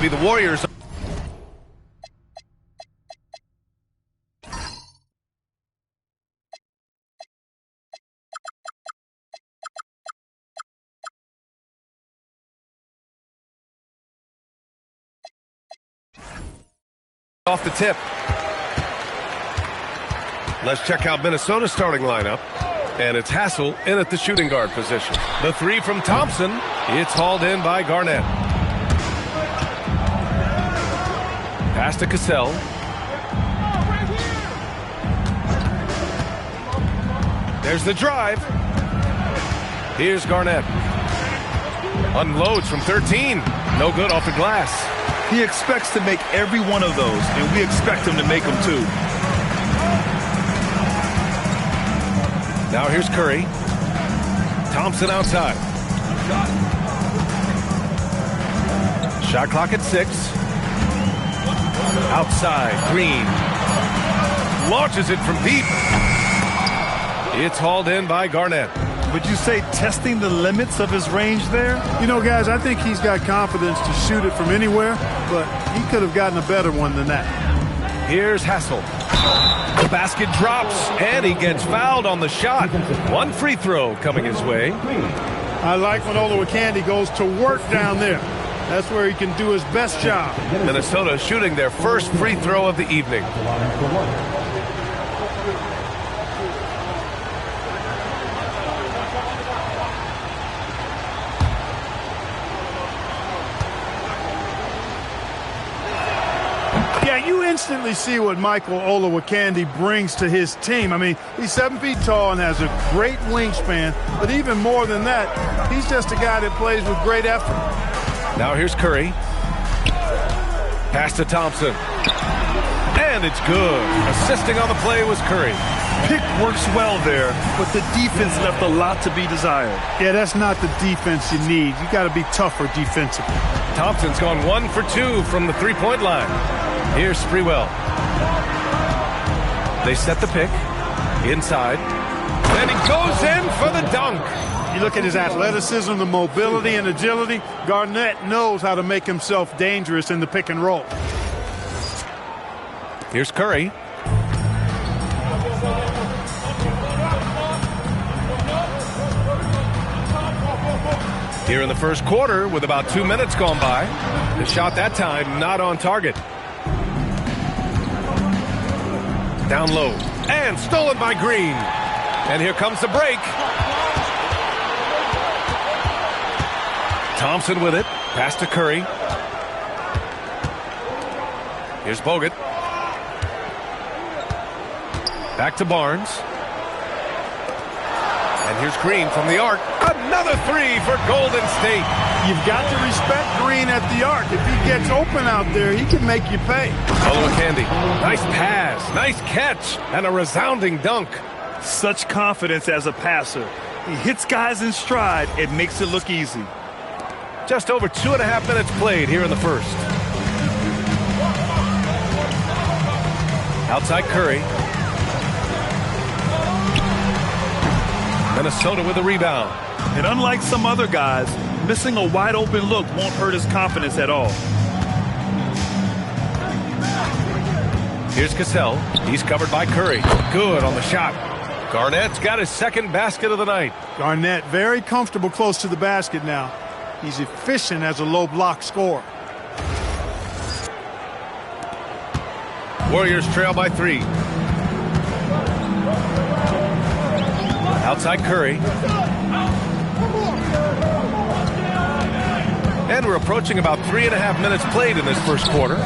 be the Warriors. Off the tip. Let's check out Minnesota's starting lineup. And it's Hassel in at the shooting guard position. The three from Thompson. It's hauled in by Garnett. Pass to Cassell. There's the drive. Here's Garnett. Unloads from 13. No good off the glass. He expects to make every one of those, and we expect him to make them too. Now here's Curry. Thompson outside. Shot clock at 6. Outside, Green. Launches it from deep. It's hauled in by Garnett. Would you say testing the limits of his range there? You know, guys, I think he's got confidence to shoot it from anywhere, but he could have gotten a better one than that. Here's Hassel. The basket drops, and he gets fouled on the shot. One free throw coming his way. I like when Olowokandi goes to work down there. That's where he can do his best job. Minnesota shooting their first free throw of the evening. You instantly see what Michael Olowokandi brings to his team. I mean, he's 7 feet tall and has a great wingspan, but even more than that, he's just a guy that plays with great effort. Now here's Curry. Pass to Thompson. And it's good. Assisting on the play was Curry. Pick works well there, but the defense left a lot to be desired. Yeah, that's not the defense you need. You got to be tougher defensively. Thompson's gone 1 for 2 from the three-point line. Here's Sprewell. They set the pick. Inside. And he goes in for the dunk. You look at his athleticism, the mobility, and agility. Garnett knows how to make himself dangerous in the pick and roll. Here's Curry. Here in the first quarter with about 2 minutes gone by. The shot that time not on target. Down low. And stolen by Green. And here comes the break. Thompson with it. Pass to Curry. Here's Bogut. Back to Barnes. And here's Green from the arc. Another three for Golden State. You've got to respect Green at the arc. If he gets open out there, he can make you pay. Olowokandi. Nice pass, nice catch, and a resounding dunk. Such confidence as a passer. He hits guys in stride. It makes it look easy. Just over 2.5 minutes played here in the first. Outside Curry. Minnesota with a rebound. And unlike some other guys, missing a wide-open look won't hurt his confidence at all. Here's Cassell. He's covered by Curry. Good on the shot. Garnett's got his second basket of the night. Garnett very comfortable close to the basket now. He's efficient as a low-block scorer. Warriors trail by 3. Outside Curry. And we're approaching about 3.5 minutes played in this first quarter.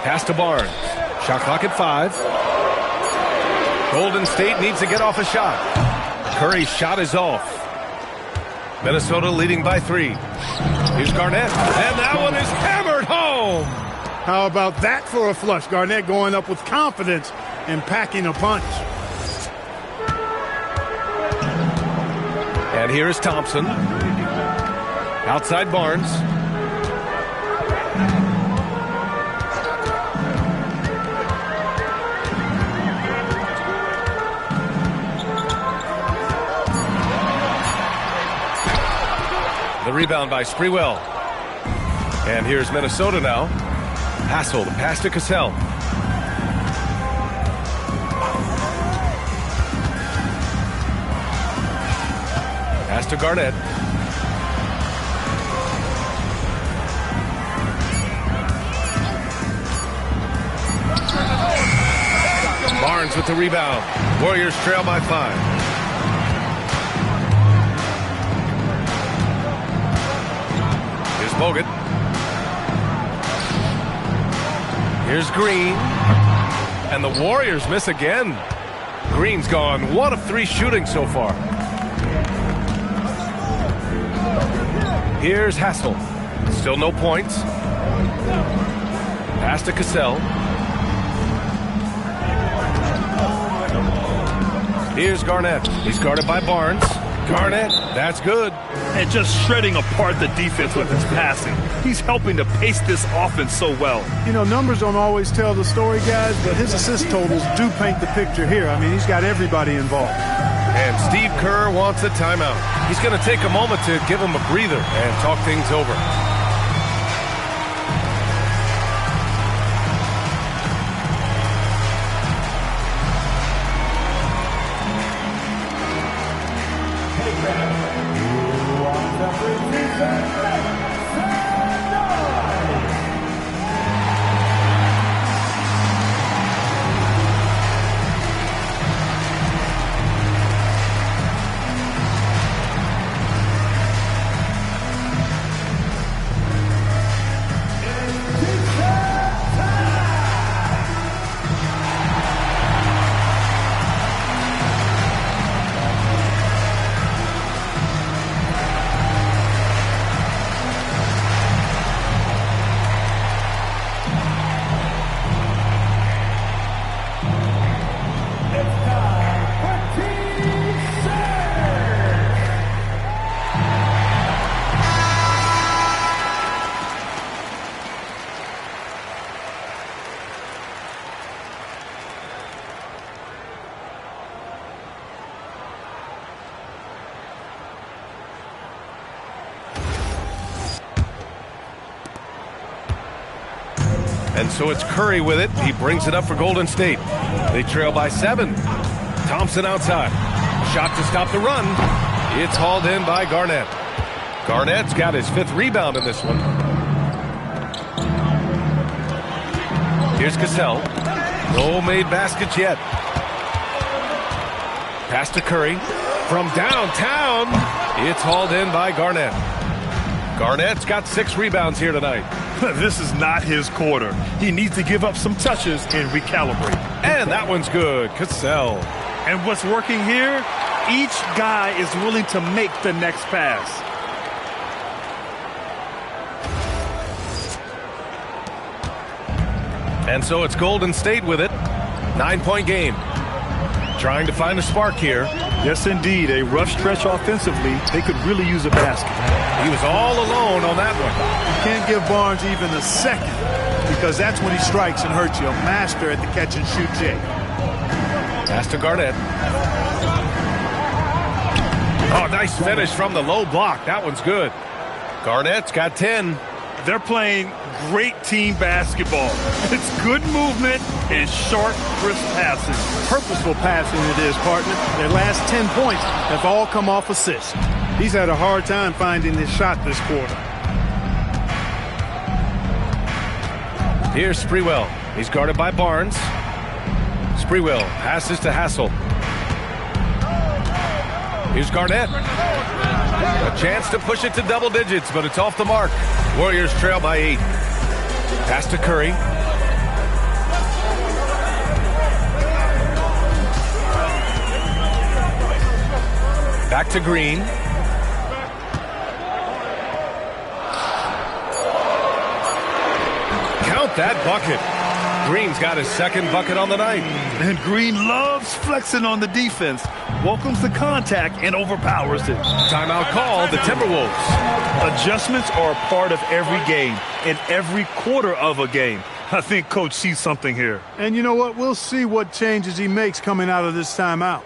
Pass to Barnes. Shot clock at 5. Golden State needs to get off a shot. Curry's shot is off. Minnesota leading by 3. Here's Garnett. And that one is hammered home. How about that for a flush? Garnett going up with confidence and packing a punch. And here is Thompson. Outside Barnes. The rebound by Sprewell. And here's Minnesota now. Hassel, the pass to Cassell. Pass to Garnett. Barnes with the rebound. Warriors trail by 5. Here's Bogut. Here's Green. And the Warriors miss again. Green's gone 1 of 3 shooting so far. Here's Hassel. Still no points. Pass to Cassell. Here's Garnett. He's guarded by Barnes. Garnett, that's good. And just shredding apart the defense with his passing. He's helping to pace this offense so well. You know, numbers don't always tell the story, guys, but his assist totals do paint the picture here. I mean, he's got everybody involved. And Steve Kerr wants a timeout. He's going to take a moment to give him a breather and talk things over. And so it's Curry with it. He brings it up for Golden State. They trail by 7. Thompson outside. Shot to stop the run. It's hauled in by Garnett. Garnett's got his 5th rebound in this one. Here's Cassell. No made baskets yet. Pass to Curry. From downtown, it's hauled in by Garnett. Garnett's got 6 rebounds here tonight. This is not his quarter. He needs to give up some touches and recalibrate. And that one's good. Cassell. And what's working here? Each guy is willing to make the next pass. And so it's Golden State with it. 9-point game. Trying to find a spark here. Yes, indeed. A rough stretch offensively. They could really use a basket. He was all alone on that one. Can't give Barnes even a second because that's when he strikes and hurts you. A master at the catch-and-shoot jig. Pass to Garnett. Oh, nice finish from the low block. That one's good. Garnett's got 10. They're playing great team basketball. It's good movement and sharp, crisp passing. Purposeful passing it is, partner. Their last 10 points have all come off assists. He's had a hard time finding his shot this quarter. Here's Sprewell. He's guarded by Barnes. Sprewell passes to Hassel. Here's Garnett. A chance to push it to double digits, but it's off the mark. Warriors trail by 8. Pass to Curry. Back to Green. Count that bucket. Green's got his 2nd bucket on the night. And Green loves flexing on the defense. Welcomes the contact and overpowers it. Timeout call, the Timberwolves. Adjustments are a part of every game and every quarter of a game. I think Coach sees something here. And you know what? We'll see what changes he makes coming out of this timeout.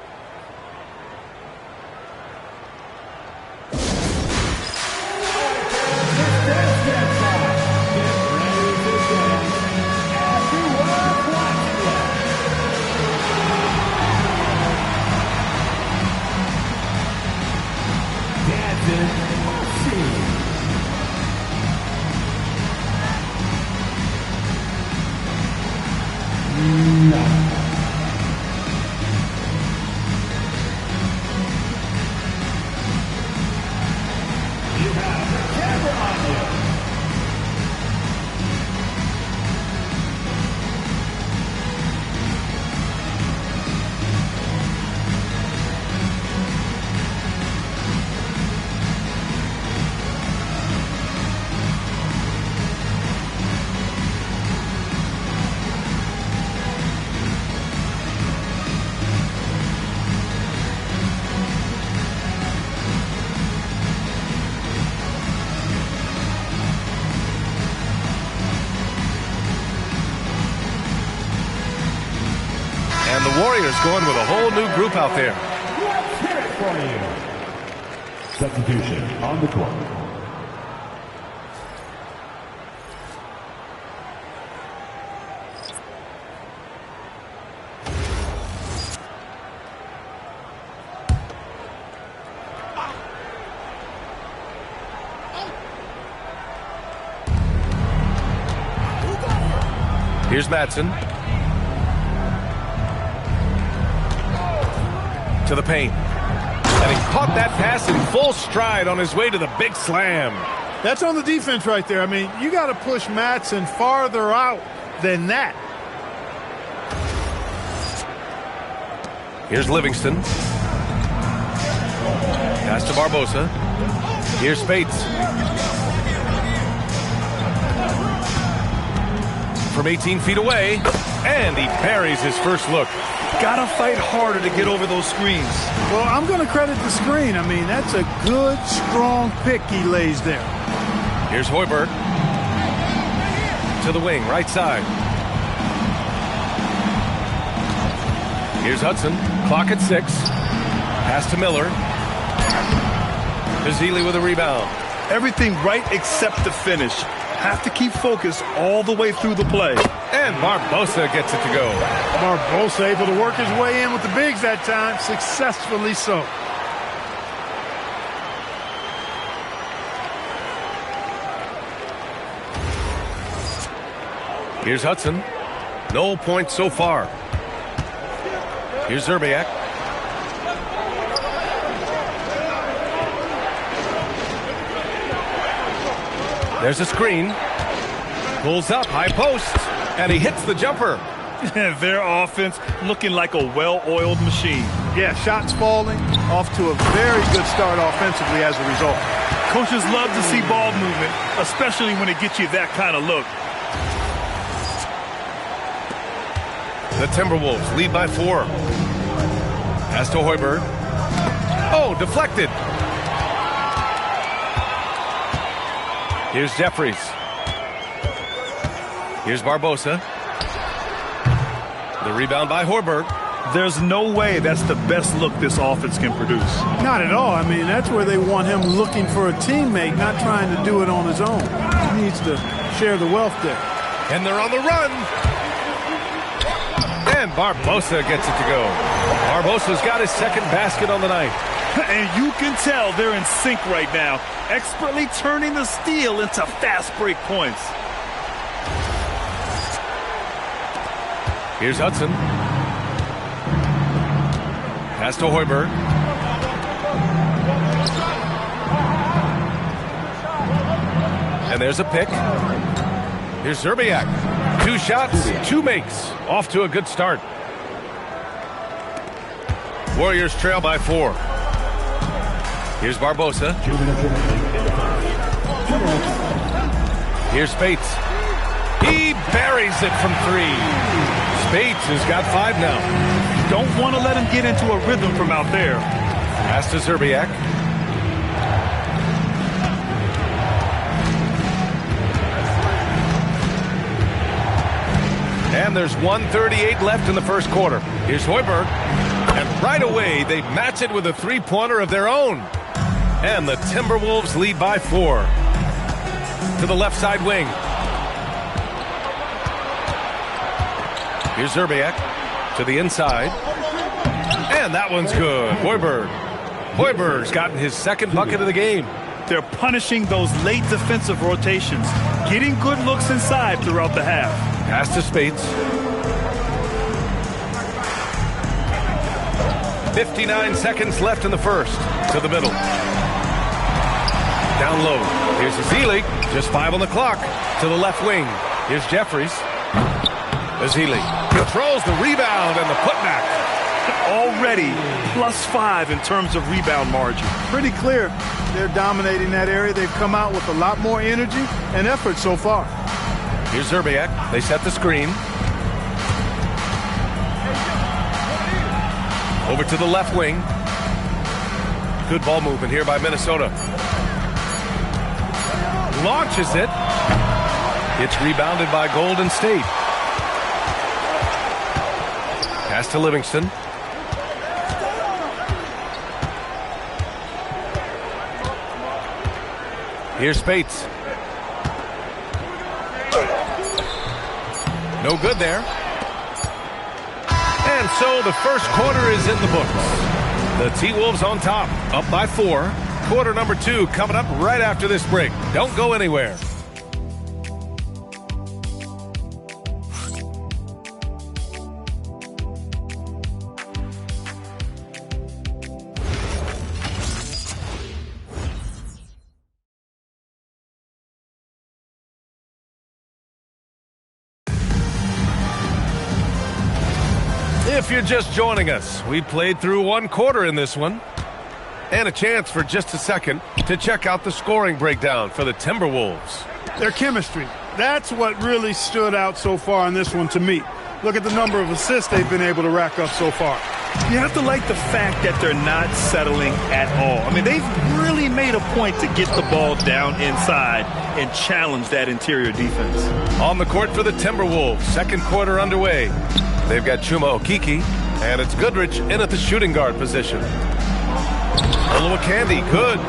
the Warriors going with a whole new group out there. Substitution on the court. Here's Madsen. To the paint. And he caught that pass in full stride on his way to the big slam. That's on the defense right there. I mean, you got to push Madsen farther out than that. Here's Livingston. Pass to Barbosa. Here's Spates. From 18 feet away, and he buries his first look. Gotta fight harder to get over those screens. Well, I'm going to credit the screen. I mean, that's a good, strong pick he lays there. Here's Hoiberg. To the wing, right side. Here's Hudson. Clock at 6. Pass to Miller. Bazili with a rebound. Everything right except the finish. Have to keep focused all the way through the play. And Barbosa gets it to go. Barbosa able to work his way in with the bigs that time. Successfully so. Here's Hudson. No points so far. Here's Zerbiak. There's a screen. Pulls up, high post, and he hits the jumper. Their offense looking like a well-oiled machine. Yeah, shots falling, off to a very good start offensively as a result. Coaches love to see ball movement, especially when it gets you that kind of look. The Timberwolves lead by 4. Pass to Hoiberg. Oh, deflected. Here's Jeffries. Here's Barbosa. The rebound by Hoiberg. There's no way that's the best look this offense can produce. Not at all. I mean, that's where they want him looking for a teammate, not trying to do it on his own. He needs to share the wealth there. And they're on the run. And Barbosa gets it to go. Barbosa's got his second basket on the night. And you can tell they're in sync right now, expertly turning the steal into fast break points. Here's Hudson. Pass to Hoiberg. And there's a pick. Here's Zerbiak. 2 shots, 2 makes. Off to a good start. Warriors trail by 4. Here's Barbosa. Here's Spates. He buries it from 3. Spates has got 5 now. Don't want to let him get into a rhythm from out there. Pass to Zerbiak. And there's 1:38 left in the first quarter. Here's Hoiberg. And right away, they match it with a 3-pointer of their own. And the Timberwolves lead by 4. To the left side wing. Here's Zerbiak to the inside. And that one's good. Hoiberg's gotten his second bucket of the game. They're punishing those late defensive rotations, getting good looks inside throughout the half. Pass to Spates. 59 seconds left in the first. To the middle. Down low. Here's Azili. Just 5 on the clock. To the left wing. Here's Jeffries. Azili controls the rebound and the putback. Already +5 in terms of rebound margin. Pretty clear they're dominating that area. They've come out with a lot more energy and effort so far. Here's Zerbiak. They set the screen. Over to the left wing. Good ball movement here by Minnesota. Launches it. It's rebounded by Golden State. Pass to Livingston. Here's Spates. No good there. And so the first quarter is in the books. The T-Wolves on top, up by 4. Quarter number 2 coming up right after this break. Don't go anywhere. If you're just joining us, we played through 1 quarter in this one. And a chance for just a second to check out the scoring breakdown for the Timberwolves. Their chemistry, that's what really stood out so far in this one to me. Look at the number of assists they've been able to rack up so far. You have to like the fact that they're not settling at all. I mean, they've really made a point to get the ball down inside and challenge that interior defense. On the court for the Timberwolves, second quarter underway. They've got Chuma Okeke, and it's Goodrich in at the shooting guard position. Oluwakandy, good.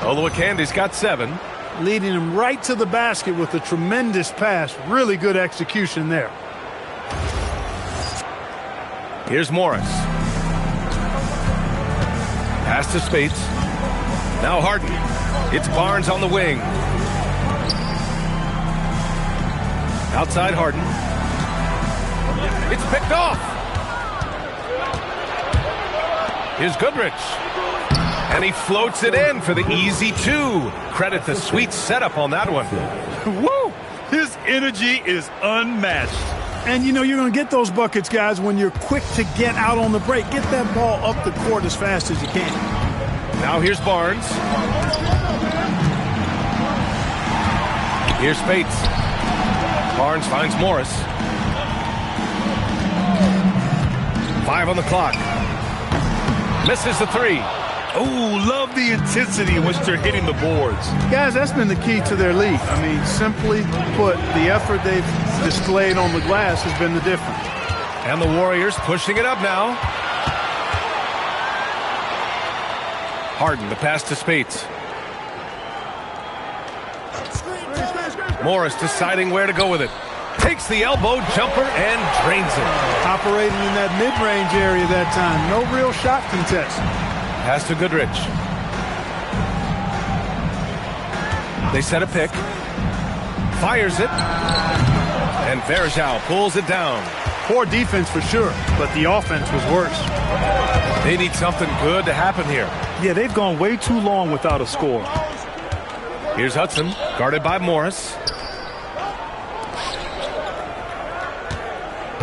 Oluwakandy's got 7. Leading him right to the basket with a tremendous pass. Really good execution there. Here's Morris. Pass to Spates. Now Harden. It's Barnes on the wing. Outside Harden. It's picked off. Here's Goodrich. And he floats it in for the easy 2. Credit the sweet setup on that one. Woo! His energy is unmatched. And, you know, you're going to get those buckets, guys, when you're quick to get out on the break. Get that ball up the court as fast as you can. Now here's Barnes. Here's Spates. Barnes finds Morris. 5 on the clock. Misses the 3. Oh, love the intensity in which they're hitting the boards. Guys, that's been the key to their lead. I mean, simply put, the effort they've displayed on the glass has been the difference. And the Warriors pushing it up now. Harden, the pass to Spates. Morris deciding where to go with it. Takes the elbow jumper and drains it. Operating in that mid-range area that time. No real shot contest. Pass to Goodrich. They set a pick. Fires it. And Verjao pulls it down. Poor defense for sure, but the offense was worse. They need something good to happen here. Yeah, they've gone way too long without a score. Here's Hudson, guarded by Morris.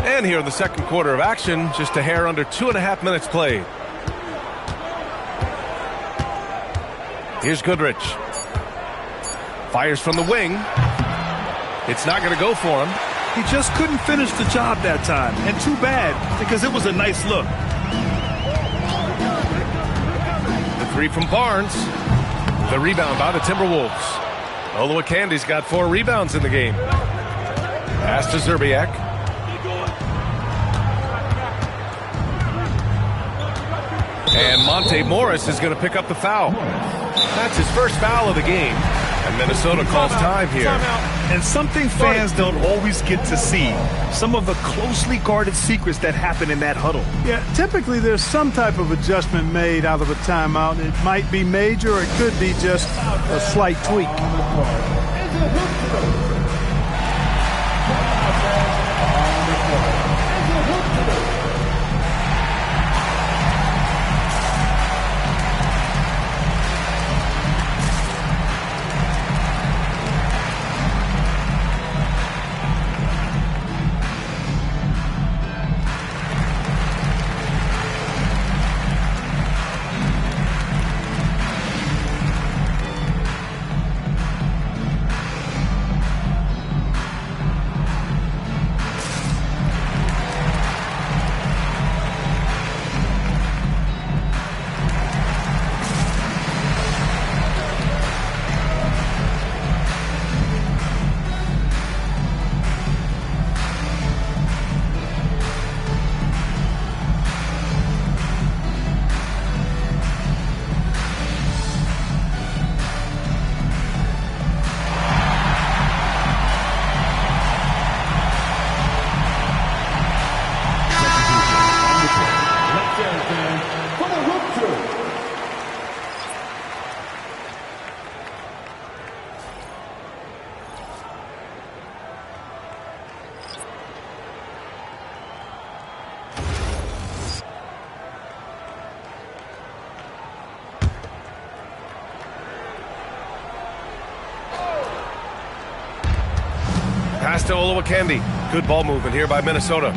And here in the second quarter of action, just a hair under 2.5 minutes played. Here's Goodrich. Fires from the wing. It's not going to go for him. He just couldn't finish the job that time. And too bad, because it was a nice look. The 3 from Barnes. The rebound by the Timberwolves. Oluwakandy's got 4 rebounds in the game. Pass to Zerbiak. And Monte Morris is going to pick up the foul. That's his first foul of the game. And Minnesota calls time here. And something fans don't always get to see. Some of the closely guarded secrets that happen in that huddle. Yeah, typically there's some type of adjustment made out of a timeout. It might be major or it could be just a slight tweak. Pass to Olowokandi. Good ball movement here by Minnesota.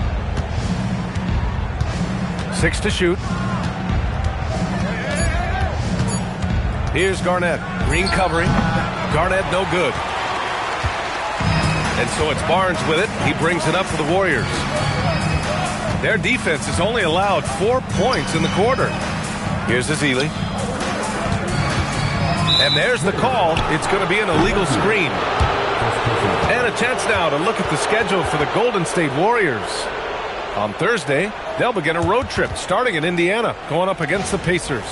6 to shoot. Here's Garnett. Green covering. Garnett no good. And so it's Barnes with it. He brings it up for the Warriors. Their defense has only allowed 4 points in the quarter. Here's Ezeli. And there's the call. It's going to be an illegal screen. And a chance now to look at the schedule for the Golden State Warriors. On Thursday, they'll begin a road trip starting in Indiana, going up against the Pacers.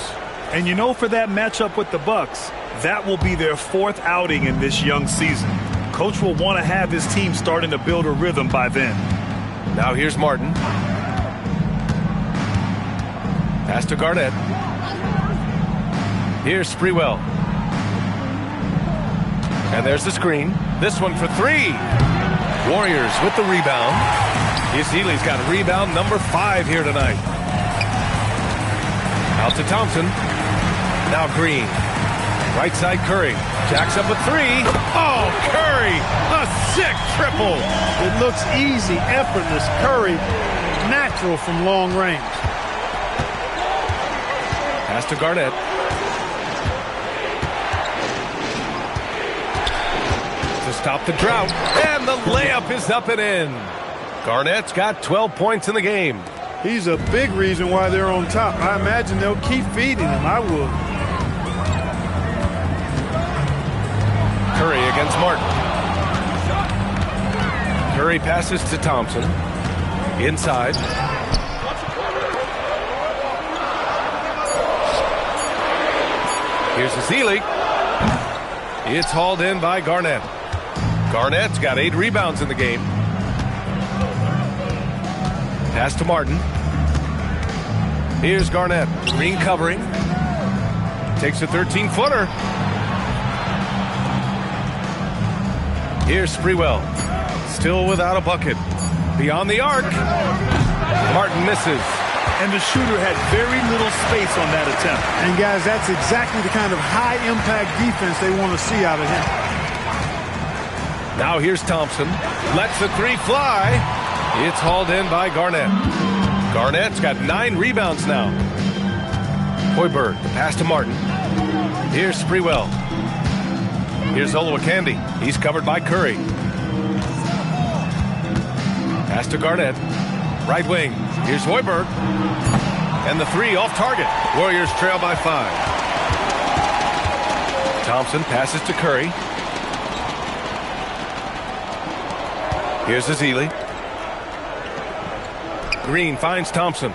And you know, for that matchup with the Bucks, that will be their 4th outing in this young season. Coach will want to have his team starting to build a rhythm by then. Now here's Martin. Pass to Garnett. Here's Sprewell. And there's the screen. This one for 3. Warriors with the rebound. Ezeli's got rebound number 5 here tonight. Out to Thompson. Now Green. Right side Curry. Jacks up a 3. Oh, Curry! A sick triple! It looks easy, effortless. Curry, natural from long range. Pass to Garnett. To stop the drought. And the layup is up and in. Garnett's got 12 points in the game. He's a big reason why they're on top. I imagine they'll keep feeding him. I would. Curry against Martin. Curry passes to Thompson. Inside. Here's Ezeli. It's hauled in by Garnett. Garnett's got 8 rebounds in the game. Pass to Martin. Here's Garnett. Green covering. Takes a 13-footer. Here's Sprewell. Still without a bucket. Beyond the arc. Martin misses. And the shooter had very little space on that attempt. And, guys, that's exactly the kind of high-impact defense they want to see out of him. Now here's Thompson. Lets the 3 fly. It's hauled in by Garnett. Garnett's got 9 rebounds now. Hoiberg, the pass to Martin. Here's Sprewell. Here's Olowokandi. He's covered by Curry. Pass to Garnett. Right wing. Here's Hoiberg. And the 3 off target. Warriors trail by 5. Thompson passes to Curry. Here's Ezeli. Green finds Thompson.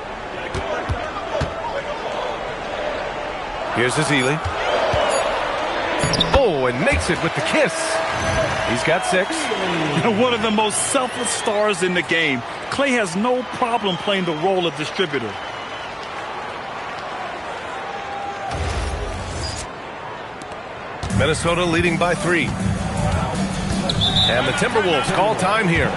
Here's Ezeli. Oh, and makes it with the kiss. He's got 6. One of the most selfless stars in the game. Clay has no problem playing the role of distributor. Minnesota leading by 3. And the Timberwolves call time here.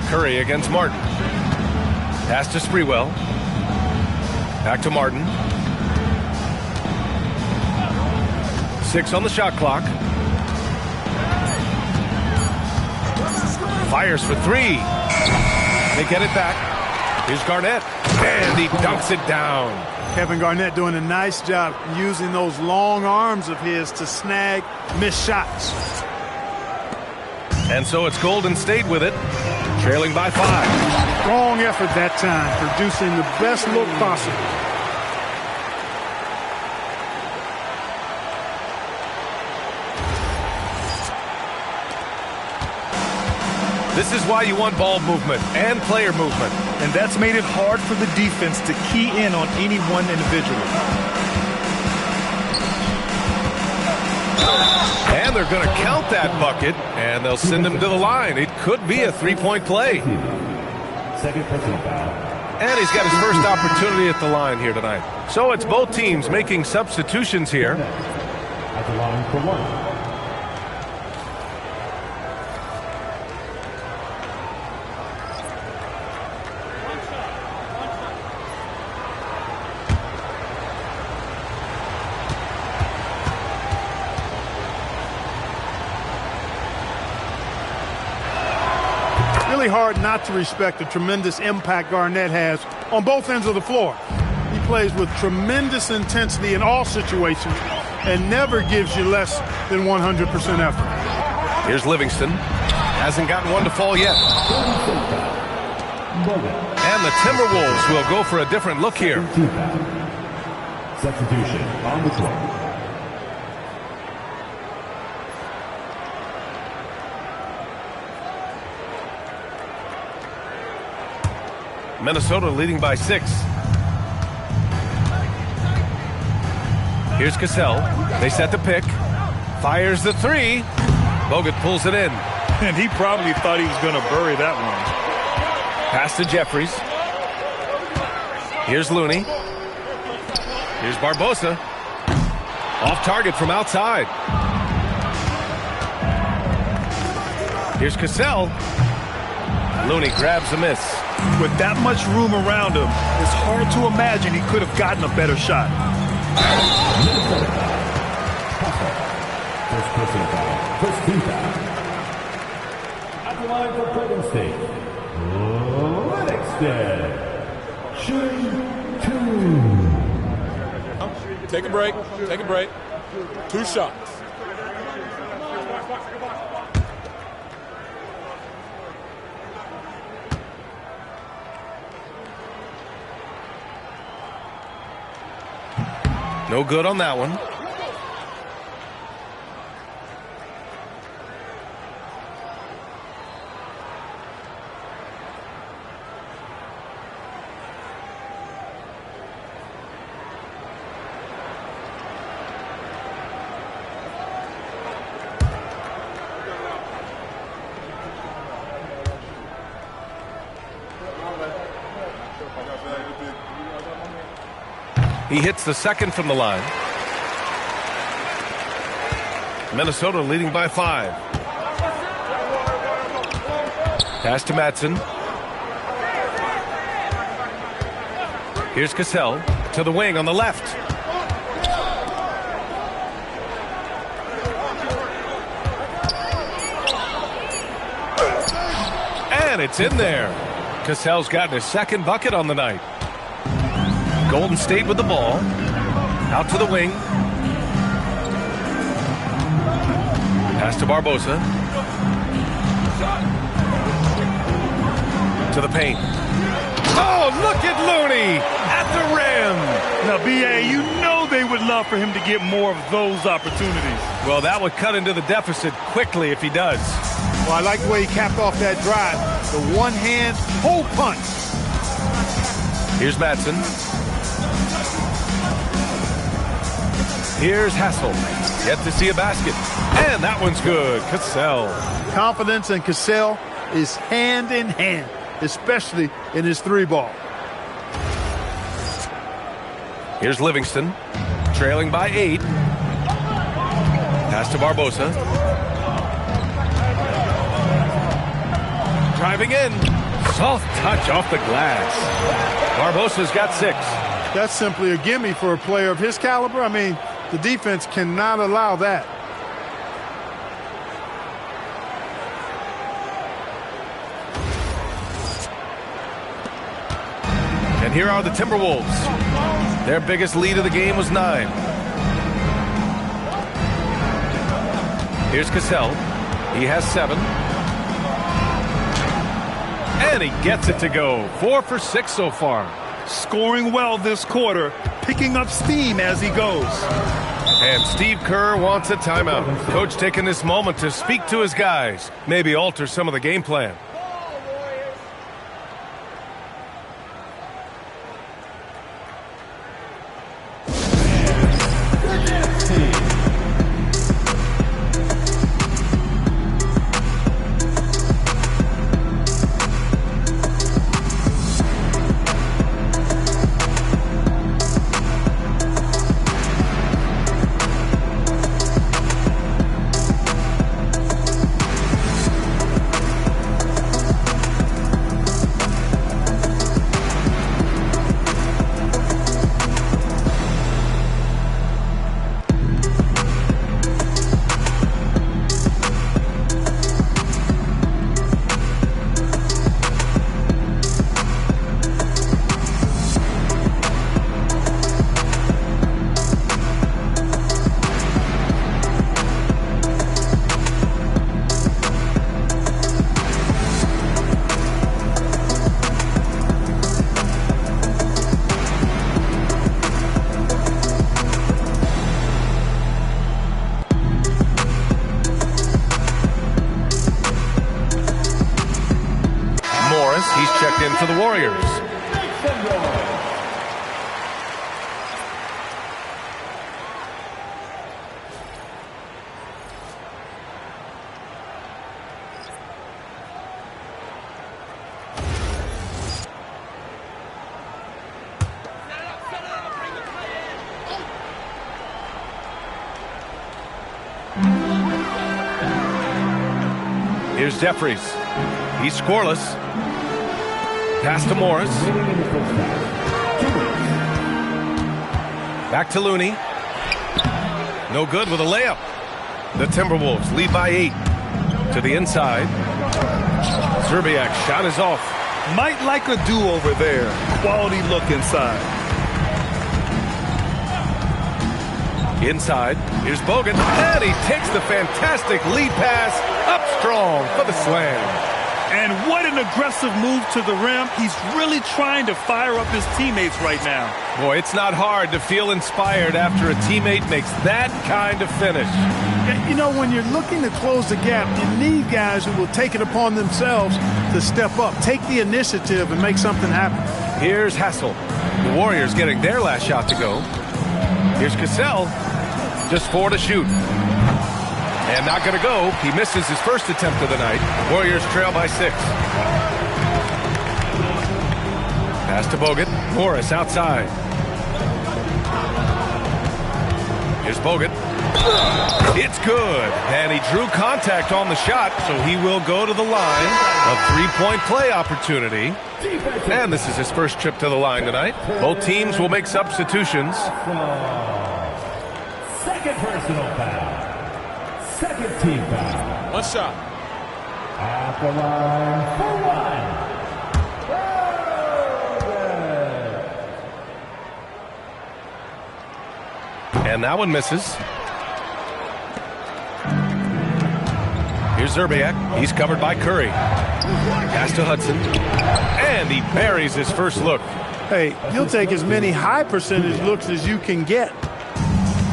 Curry against Martin. Pass to Sprewell. Back to Martin. 6 on the shot clock. Fires for 3. They get it back. Here's Garnett. And he dunks it down. Kevin Garnett doing a nice job using those long arms of his to snag missed shots. And so it's Golden State with it, trailing by 5. Strong effort that time, producing the best look possible. This is why you want ball movement and player movement. And that's made it hard for the defense to key in on any one individual. And they're going to count that bucket, and they'll send him to the line. It could be a three-point play. Second personal foul. And he's got his first opportunity at the line here tonight. So it's both teams making substitutions here. At the line for 1. Hard not to respect the tremendous impact Garnett has on both ends of the floor. He plays with tremendous intensity in all situations and never gives you less than 100% effort. Here's Livingston. Hasn't gotten one to fall yet. And the Timberwolves will go for a different look here. Substitution on the court. Minnesota leading by 6. Here's Cassell. They set the pick. Fires the 3. Bogut pulls it in. And he probably thought he was going to bury that one. Pass to Jeffries. Here's Looney. Here's Barbosa. Off target from outside. Here's Cassell. Looney grabs a miss. With that much room around him, it's hard to imagine he could have gotten a better shot. First personal foul. First team foul. At the line for Golden State. Livingston. Shooting 2. Take a break. Take a break. 2 shots. No good on that one. He hits the second from the line. Minnesota leading by 5. Pass to Madsen. Here's Cassell to the wing on the left. And it's in there. Cassell's gotten his second bucket on the night. Golden State with the ball. Out to the wing. Pass to Barbosa. To the paint. Oh, look at Looney at the rim. Now, B.A., you know they would love for him to get more of those opportunities. Well, that would cut into the deficit quickly if he does. Well, I like the way he capped off that drive. The one-hand hole punch. Here's Madsen. Here's Hassel. Yet to see a basket. And that one's good. Cassell. Confidence in Cassell is hand in hand, especially in his 3-ball. Here's Livingston. Trailing by 8. Pass to Barbosa. Driving in. Soft touch off the glass. Barbosa's got 6. That's simply a gimme for a player of his caliber. I mean, the defense cannot allow that. And here are the Timberwolves. Their biggest lead of the game was 9. Here's Cassell. He has 7. And he gets it to go. 4 for 6 so far. Scoring well this quarter, picking up steam as he goes. And Steve Kerr wants a timeout. Coach taking this moment to speak to his guys. Maybe alter some of the game plan. He's checked in for the Warriors. Here's Jeffries. He's scoreless. Pass to Morris. Back to Looney. No good with a layup. The Timberwolves lead by 8. To the inside. Zerbiak's shot is off. Might like a do-over there. Quality look inside. Inside. Here's Bogut. And he takes the fantastic lead pass up strong for the slam. And what an aggressive move to the rim. He's really trying to fire up his teammates right now. Boy, it's not hard to feel inspired after a teammate makes that kind of finish. You know, when you're looking to close the gap, you need guys who will take it upon themselves to step up, take the initiative, and make something happen. Here's Hassel. The Warriors getting their last shot to go. Here's Cassell. Just 4 to shoot. And not going to go. He misses his first attempt of the night. Warriors trail by 6. Pass to Bogut. Morris outside. Here's Bogut. It's good. And he drew contact on the shot, so he will go to the line. A 3-point play opportunity. And this is his first trip to the line tonight. Both teams will make substitutions. Second personal foul. Second team foul. One shot. At the line for 1. And that one misses. Here's Zerbiak. He's covered by Curry. Pass to Hudson. And he buries his first look. Hey, he'll take as many high percentage looks as you can get.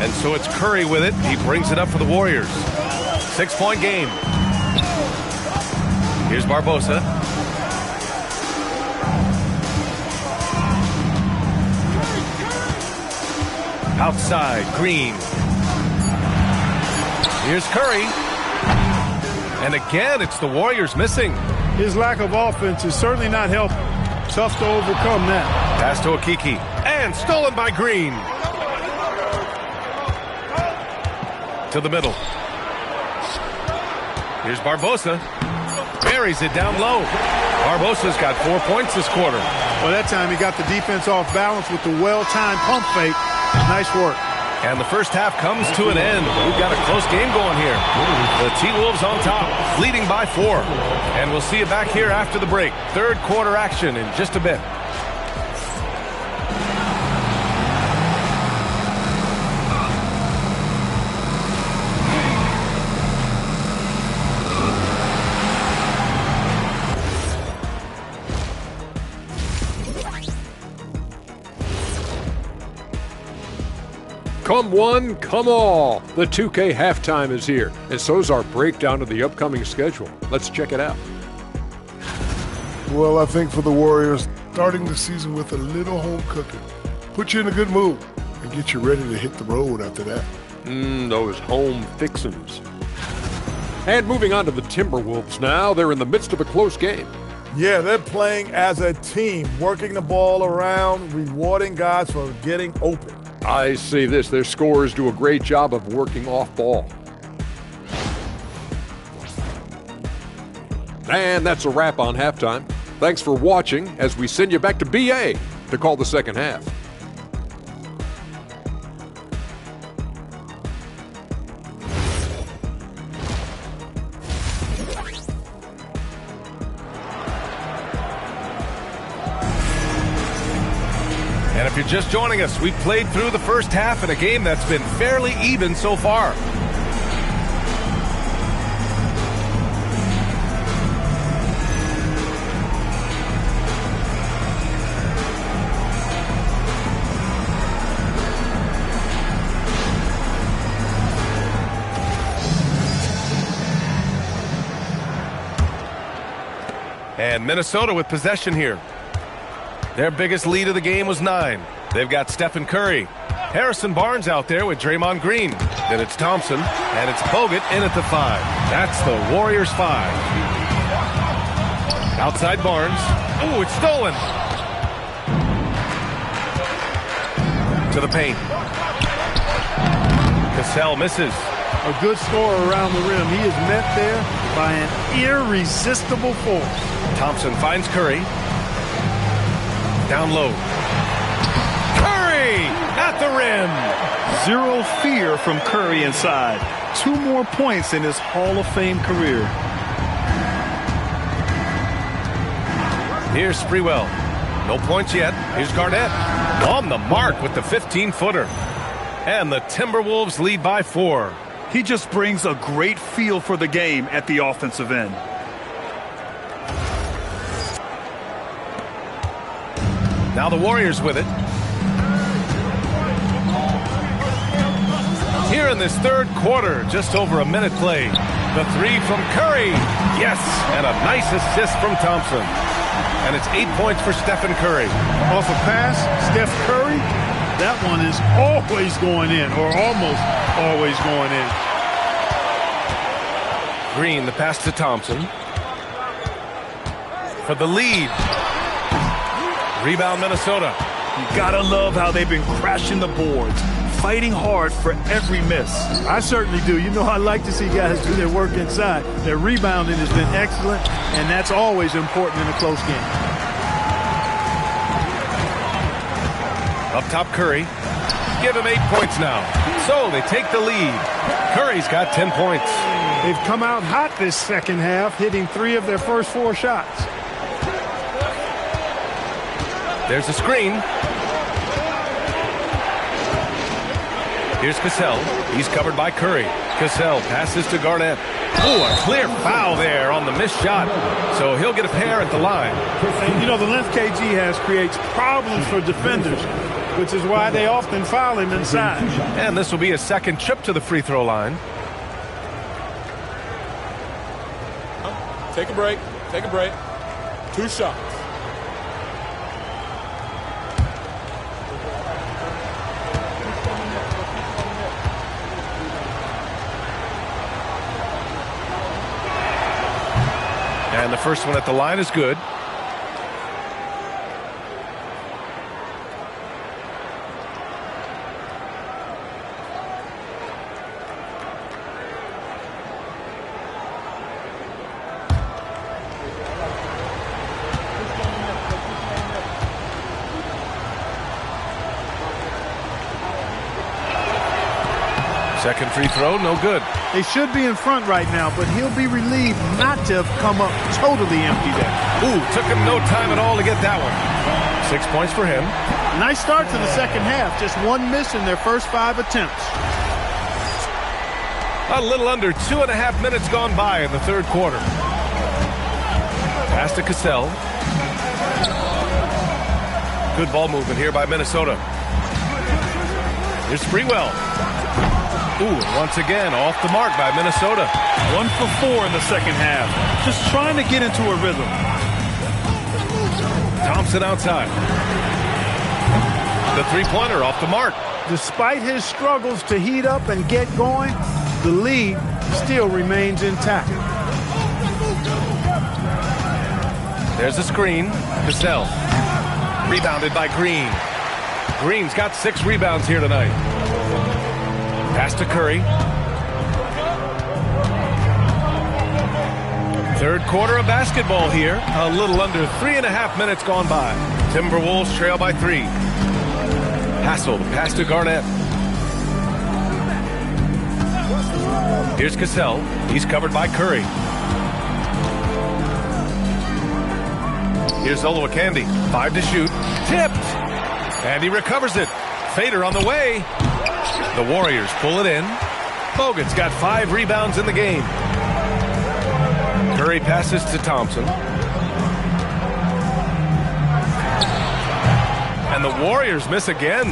And so it's Curry with it. He brings it up for the Warriors. 6-point game. Here's Barbosa. Outside, Green. Here's Curry. And again, it's the Warriors missing. His lack of offense is certainly not helping. Tough to overcome that. Pass to Okiki. And stolen by Green. To the middle. Here's Barbosa. Buries it down low. Barbosa's got 4 points this quarter. Well, that time he got the defense off balance with the well-timed pump fake. Nice work. And the first half comes to an end. We've got a close game going here. The T-Wolves on top, leading by 4. And we'll see you back here after the break. Third quarter action in just a bit. Come one, come all. The 2K halftime is here, and so's our breakdown of the upcoming schedule. Let's check it out. Well, I think for the Warriors, starting the season with a little home cooking put you in a good mood and get you ready to hit the road after that. Those home fixins'. And moving on to the Timberwolves now. They're in the midst of a close game. Yeah, they're playing as a team, working the ball around, rewarding guys for getting open. I say this, their scorers do a great job of working off ball. And that's a wrap on halftime. Thanks for watching as we send you back to BA to call the second half. And if you're just joining us, we've played through the first half in a game that's been fairly even so far. And Minnesota with possession here. Their biggest lead of the game was 9. They've got Stephen Curry. Harrison Barnes out there with Draymond Green. Then it's Thompson, and it's Bogut in at the 5. That's the Warriors' 5. Outside Barnes. Ooh, it's stolen. To the paint. Cassell misses. A good scorer around the rim. He is met there by an irresistible force. Thompson finds Curry. Down low. Curry at the rim. Zero fear from Curry inside. 2 more points in his Hall of Fame career. Here's Sprewell. No points yet. Here's Garnett. On the mark with the 15-footer. And the Timberwolves lead by 4. He just brings a great feel for the game at the offensive end. Now the Warriors with it. Here in this third quarter, just over a minute played. The 3 from Curry. Yes, and a nice assist from Thompson. And it's 8 points for Stephen Curry. Off a pass, Steph Curry, that one is always going in, or almost always going in. Green, the pass to Thompson. For the lead. Rebound Minnesota. You gotta love how they've been crashing the boards, fighting hard for every miss. I certainly do. You know, I like to see guys do their work inside. Their rebounding has been excellent, and that's always important in a close game. Up top, Curry. Give him 8 points now. So they take the lead. Curry's got 10 points. They've come out hot this second half, hitting 3 of their first 4 shots. There's a screen. Here's Cassell. He's covered by Curry. Cassell passes to Garnett. Oh, a clear foul there on the missed shot. So he'll get a pair at the line. And, you know, the length KG has creates problems for defenders, which is why they often foul him inside. And this will be a second trip to the free throw line. Take a break. Take a break. 2 shots. And the first one at the line is good. Second free throw, no good. They should be in front right now, but he'll be relieved not to have come up totally empty there. Ooh, took him no time at all to get that one. 6 points for him. Nice start to the second half. Just one miss in their first 5 attempts. A little under 2.5 minutes gone by in the third quarter. Pass to Cassell. Good ball movement here by Minnesota. Here's Sprewell. Ooh, once again, off the mark by Minnesota. 1 for 4 in the second half. Just trying to get into a rhythm. Thompson outside. The three-pointer off the mark. Despite his struggles to heat up and get going, the lead still remains intact. There's a screen. Cassell. Rebounded by Green. Green's got 6 rebounds here tonight. Pass to Curry. Third quarter of basketball here. A little under 3.5 minutes gone by. Timberwolves trail by 3. Hassel, pass to Garnett. Here's Cassell. He's covered by Curry. Here's Olowokandi. 5 to shoot. Tipped. And he recovers it. Fader on the way. The Warriors pull it in. Bogut's got 5 rebounds in the game. Curry passes to Thompson. And the Warriors miss again.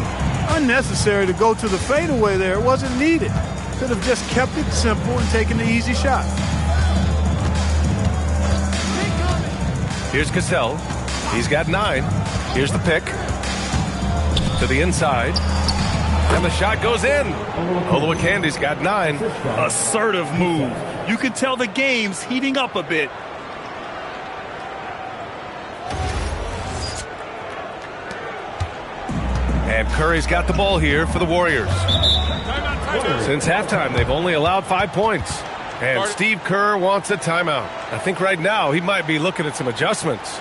Unnecessary to go to the fadeaway there. It wasn't needed. Could have just kept it simple and taken the easy shot. Here's Cassell. He's got 9. Here's the pick. To the inside. And the shot goes in. Olowokandi's got 9. Assertive move. You can tell the game's heating up a bit. And Curry's got the ball here for the Warriors. Since halftime, they've only allowed 5 points. And Steve Kerr wants a timeout. I think right now he might be looking at some adjustments.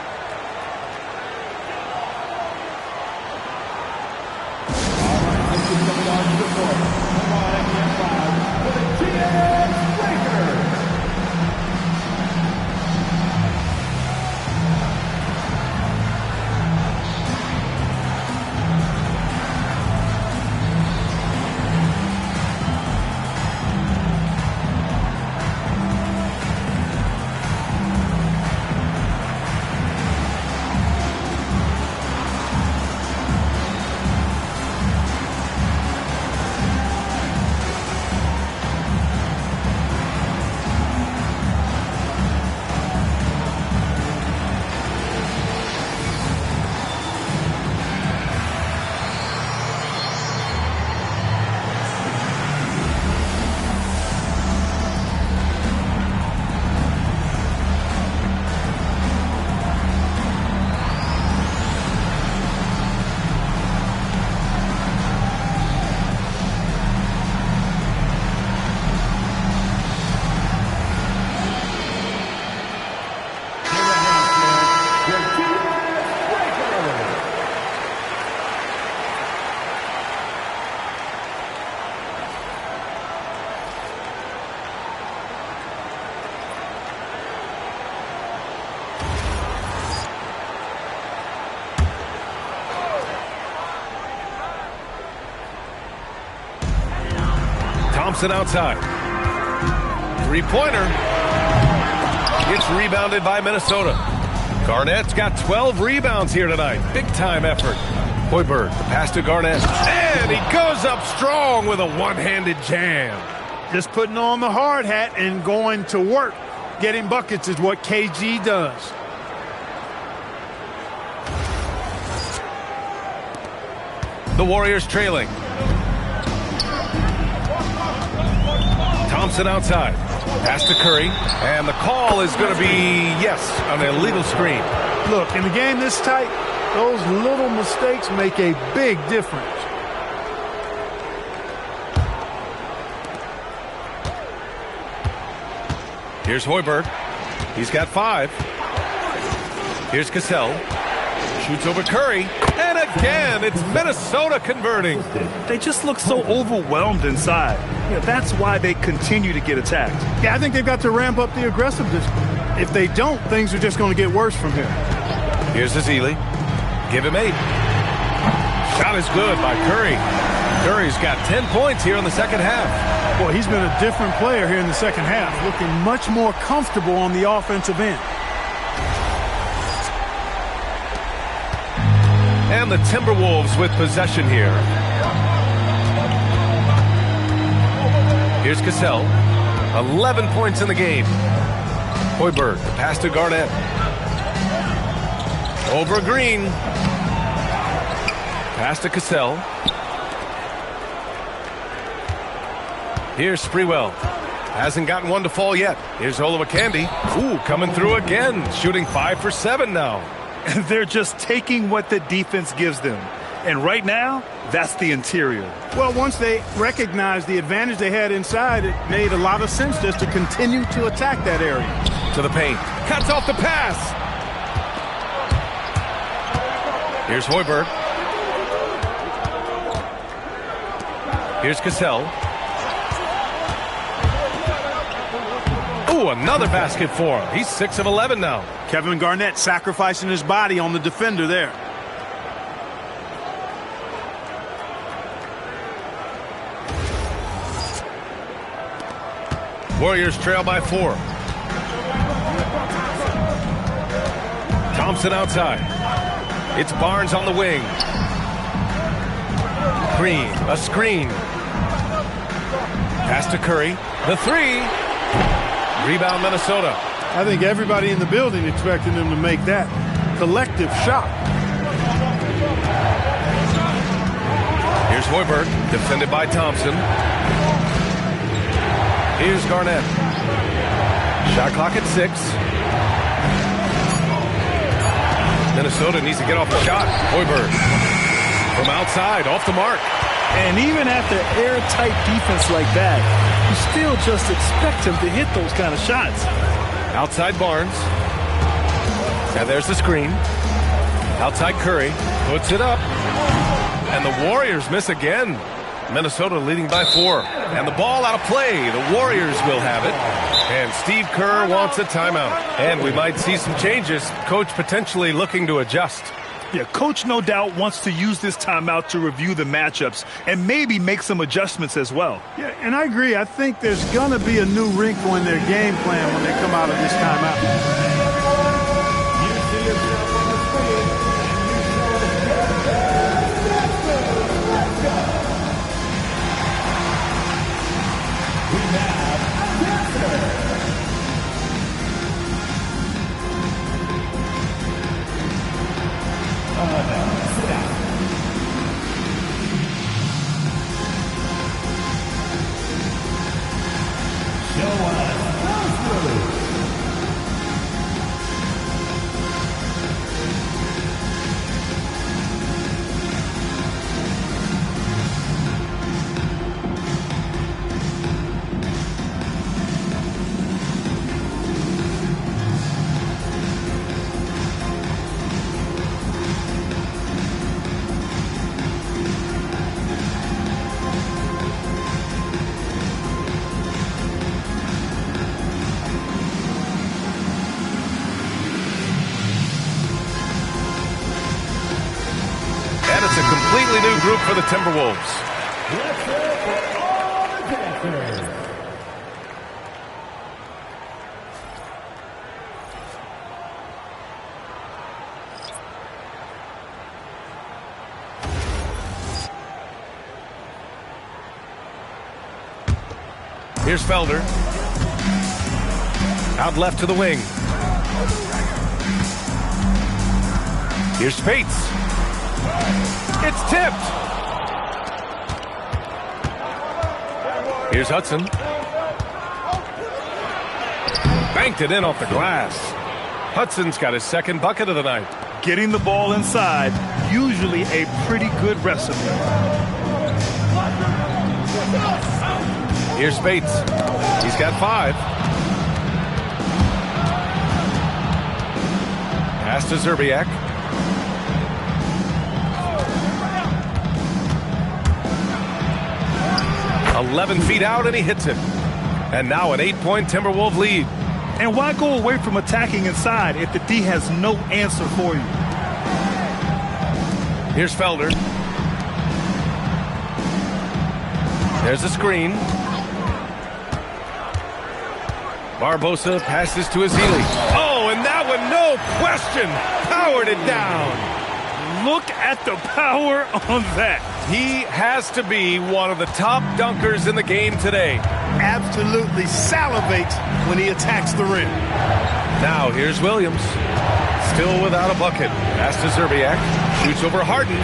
Thompson outside. Three-pointer. It's rebounded by Minnesota. Garnett's got 12 rebounds here tonight. Big-time effort. Hoiberg, the pass to Garnett. And he goes up strong with a one-handed jam. Just putting on the hard hat and going to work. Getting buckets is what KG does. The Warriors trailing. Thompson outside. Pass to Curry. And the call is going to be, yes, an illegal screen. Look, in a game this tight, those little mistakes make a big difference. Here's Hoiberg. He's got 5. Here's Cassell. Shoots over Curry. And again, it's Minnesota converting. They just look so overwhelmed inside. That's why they continue to get attacked. Yeah, I think they've got to ramp up the aggressiveness. If they don't, things are just going to get worse from here. Here's Azili. Give him 8. Shot is good by Curry. Curry's got 10 points here in the second half. Boy, he's been a different player here in the second half, looking much more comfortable on the offensive end. And the Timberwolves with possession here. Here's Cassell. 11 points in the game. Hoiberg, the pass to Garnett. Over Green. Pass to Cassell. Here's Sprewell. Hasn't gotten one to fall yet. Here's Olowokandi. Ooh, coming through again. Shooting 5 for 7 now. They're just taking what the defense gives them. And right now, that's the interior. Well, once they recognized the advantage they had inside, it made a lot of sense just to continue to attack that area. To the paint. Cuts off the pass. Here's Hoiberg. Here's Cassell. Ooh, another basket for him. He's 6 of 11 now. Kevin Garnett sacrificing his body on the defender there. Warriors trail by 4. Thompson outside. It's Barnes on the wing. Green, a screen. Pass to Curry. The 3. Rebound Minnesota. I think everybody in the building expected them to make that collective shot. Here's Hoiberg, defended by Thompson. Here's Garnett. Shot clock at 6. Minnesota needs to get off the shot. Hoiberg from outside, off the mark. And even after airtight defense like that, you still just expect him to hit those kind of shots. Outside Barnes. And there's the screen. Outside Curry. Puts it up. And the Warriors miss again. Minnesota leading by 4. And the ball out of play. The Warriors will have it. And Steve Kerr wants a timeout. And we might see some changes. Coach potentially looking to adjust. Yeah, Coach no doubt wants to use this timeout to review the matchups and maybe make some adjustments as well. Yeah, and I agree. I think there's going to be a new wrinkle in their game plan when they come out of this timeout. Completely new group for the Timberwolves. Here's Felder. Out left to the wing. Here's Spates. It's tipped. Here's Hudson. Banked it in off the glass. Hudson's got his second bucket of the night. Getting the ball inside, usually a pretty good recipe. Here's Spates. He's got 5. Pass to Zerbiak. 11 feet out, and he hits it. And now an 8-point Timberwolves lead. And why go away from attacking inside if the D has no answer for you? Here's Felder. There's the screen. Barbosa passes to Azili. Oh, and that one, no question, powered it down. Look at the power on that. He has to be one of the top dunkers in the game today. Absolutely salivates when he attacks the rim. Now here's Williams. Still without a bucket. Pass to Zerbiak. Shoots over Harden.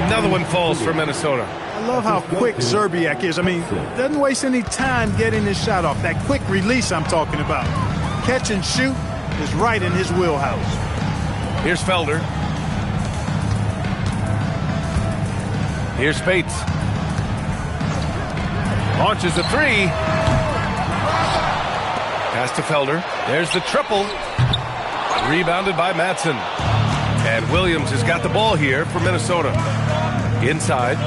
Another one falls for Minnesota. I love how quick Zerbiak is. I mean, doesn't waste any time getting his shot off. That quick release I'm talking about. Catch and shoot is right in his wheelhouse. Here's Felder. Here's Spates. Launches a three. Pass to Felder. There's the triple. Rebounded by Matson. And Williams has got the ball here for Minnesota. Inside.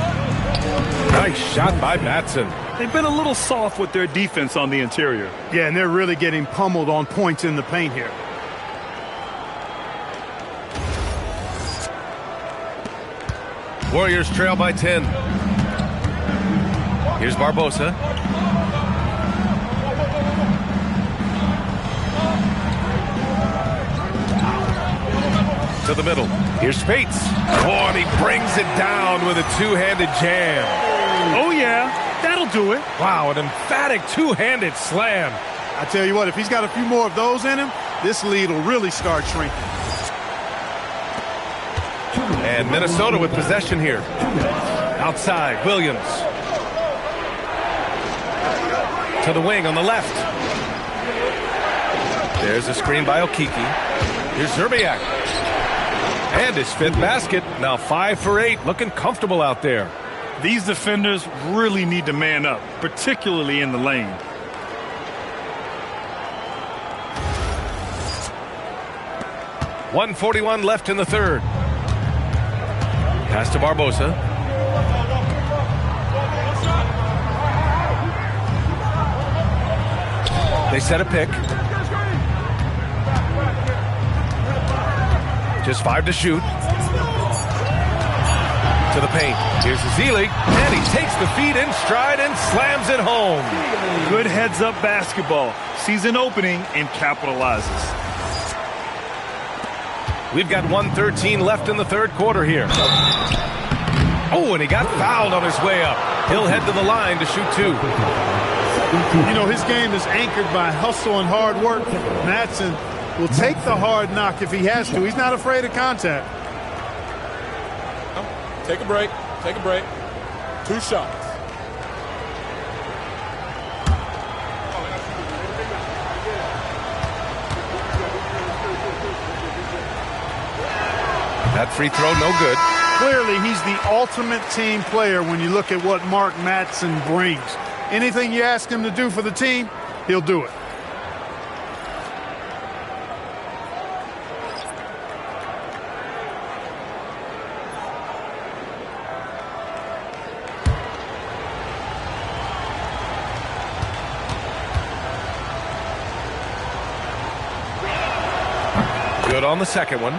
Nice shot by Matson. They've been a little soft with their defense on the interior. Yeah, and they're really getting pummeled on points in the paint here. Warriors trail by 10. Here's Barbosa. To the middle. Here's Spates. Oh, and he brings it down with a two-handed jam. Oh, yeah. That'll do it. Wow, an emphatic two-handed slam. I tell you what, if he's got a few more of those in him, this lead will really start shrinking. And Minnesota with possession here. Outside, Williams. To the wing on the left. There's a screen by Okiki. Here's Zerbiak. And his fifth basket. Now 5 for 8. Looking comfortable out there. These defenders really need to man up, particularly in the lane. .141 left in the third. Pass to Barbosa. They set a pick. Just 5 to shoot. To the paint. Here's Azili, and he takes the feed in stride and slams it home. Good heads-up basketball. Sees an opening and capitalizes. We've got 1:13 left in the third quarter here. Oh, and he got fouled on his way up. He'll head to the line to shoot 2. You know, his game is anchored by hustle and hard work. Matson will take the hard knock if he has to. He's not afraid of contact. Take a break. Take a break. 2 shots. That free throw, no good. Clearly, he's the ultimate team player when you look at what Mark Matson brings. Anything you ask him to do for the team, he'll do it. Good on the second one.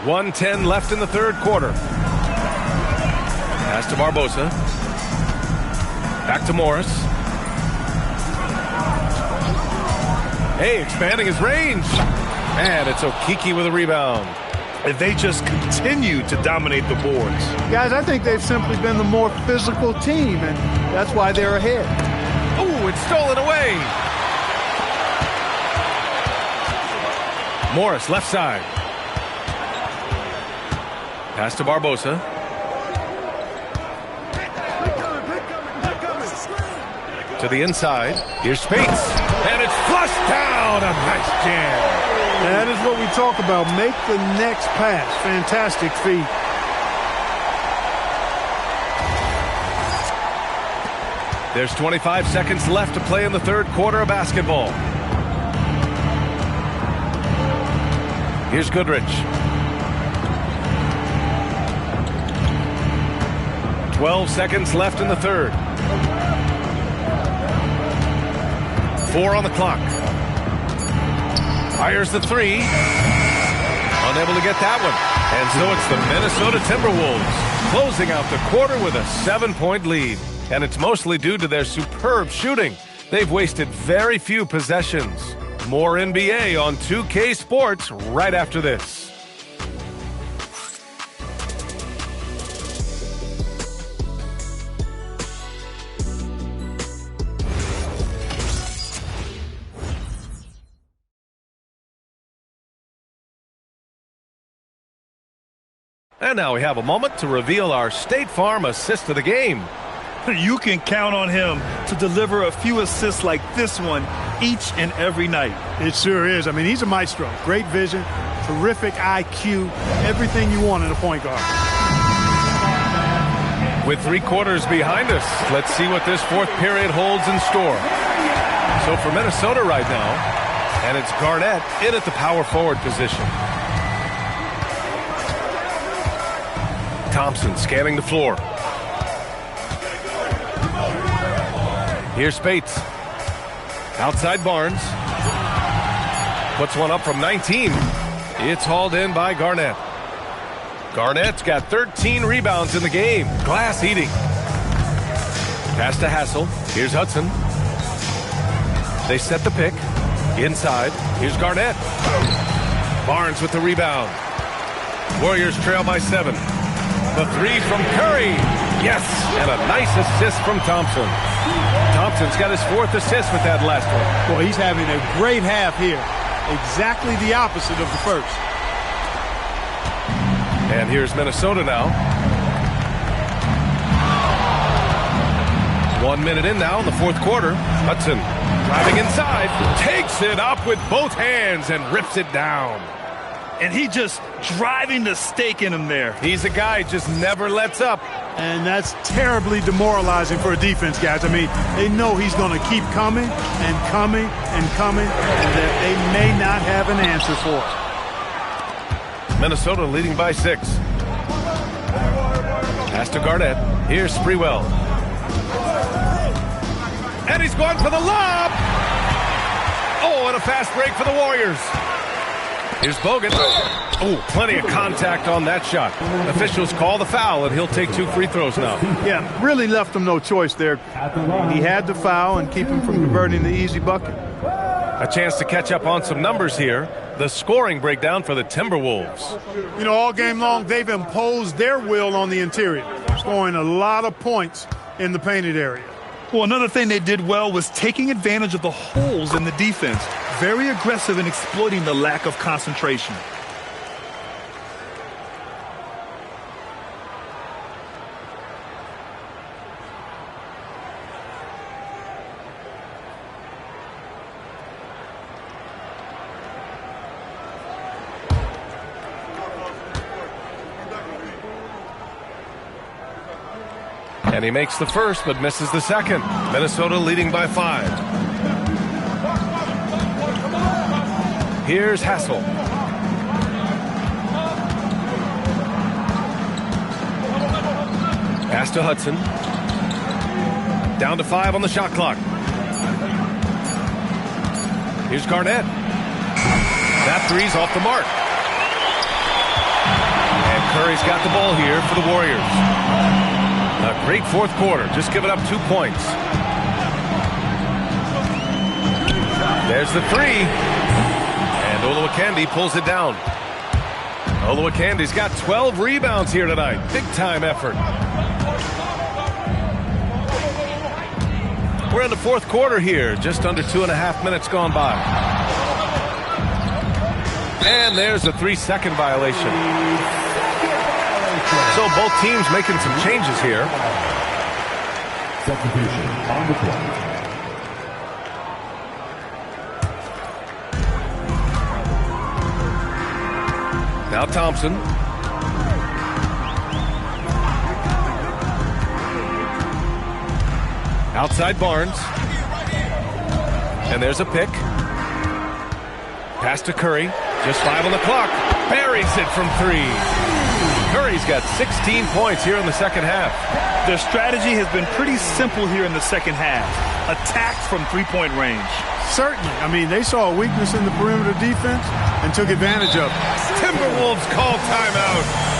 1:10 left in the third quarter. Pass to Barbosa. Back to Morris. Hey, expanding his range. And it's Okiki with a rebound. And they just continue to dominate the boards. Guys, I think they've simply been the more physical team, and that's why they're ahead. Oh, it's stolen away. Morris, left side. Pass to Barbosa. To the inside. Here's Spates. And it's flushed down. A nice jam. That is what we talk about. Make the next pass. Fantastic feat. There's 25 seconds left to play in the third quarter of basketball. Here's Goodrich. 12 seconds left in the third. 4 on the clock. Fires the three. Unable to get that one. And so it's the Minnesota Timberwolves closing out the quarter with a 7-point lead. And it's mostly due to their superb shooting. They've wasted very few possessions. More NBA on 2K Sports right after this. And now we have a moment to reveal our State Farm assist of the game. You can count on him to deliver a few assists like this one each and every night. It sure is. I mean, he's a maestro. Great vision, terrific IQ, everything you want in a point guard. With 3 quarters behind us, let's see what this fourth period holds in store. So for Minnesota right now, and it's Garnett in at the power forward position. Thompson scanning the floor. Here's Spates. Outside Barnes. Puts one up from 19. It's hauled in by Garnett. Garnett's got 13 rebounds in the game. Glass eating. Pass to Hassel. Here's Hudson. They set the pick. Inside. Here's Garnett. Barnes with the rebound. Warriors trail by 7. The three from Curry. Yes, and a nice assist from Thompson. Thompson's got his 4th assist with that last one. Well, he's having a great half here. Exactly the opposite of the first. And here's Minnesota now. 1 minute in now in the fourth quarter. Hudson driving inside. Takes it up with both hands and rips it down. And he just driving the stake in him there. He's a guy just never lets up. And that's terribly demoralizing for a defense, guys. I mean, they know he's going to keep coming and coming and coming, and that they may not have an answer for it. Minnesota leading by 6. Pass to Garnett. Here's Sprewell. And he's going for the lob. Oh, and a fast break for the Warriors. Here's Bogut. Oh, plenty of contact on that shot. Officials call the foul, and he'll take 2 free throws now. Yeah, really left him no choice there. He had to foul and keep him from converting the easy bucket. A chance to catch up on some numbers here. The scoring breakdown for the Timberwolves. You know, all game long, they've imposed their will on the interior, scoring a lot of points in the painted area. Well, another thing they did well was taking advantage of the holes in the defense. Very aggressive in exploiting the lack of concentration. And he makes the first, but misses the second. Minnesota leading by 5. Here's Hassel. Pass to Hudson. Down to 5 on the shot clock. Here's Garnett. That three's off the mark. And Curry's got the ball here for the Warriors. A great fourth quarter, just giving up 2 points. There's the three. And Olowokandi pulls it down. Olowokandi's got 12 rebounds here tonight. Big time effort. We're in the fourth quarter here, just under 2.5 minutes gone by. And there's a 3-second violation. So both teams making some changes here. Substitution on the court. Now Thompson. Outside Barnes. And there's a pick. Pass to Curry. Just 5 on the clock. Buries it from 3. Curry's got 16 points here in the second half. Their strategy has been pretty simple here in the second half. Attack from three-point range. Certainly. I mean, they saw a weakness in the perimeter defense and took advantage of it. Timberwolves call timeout.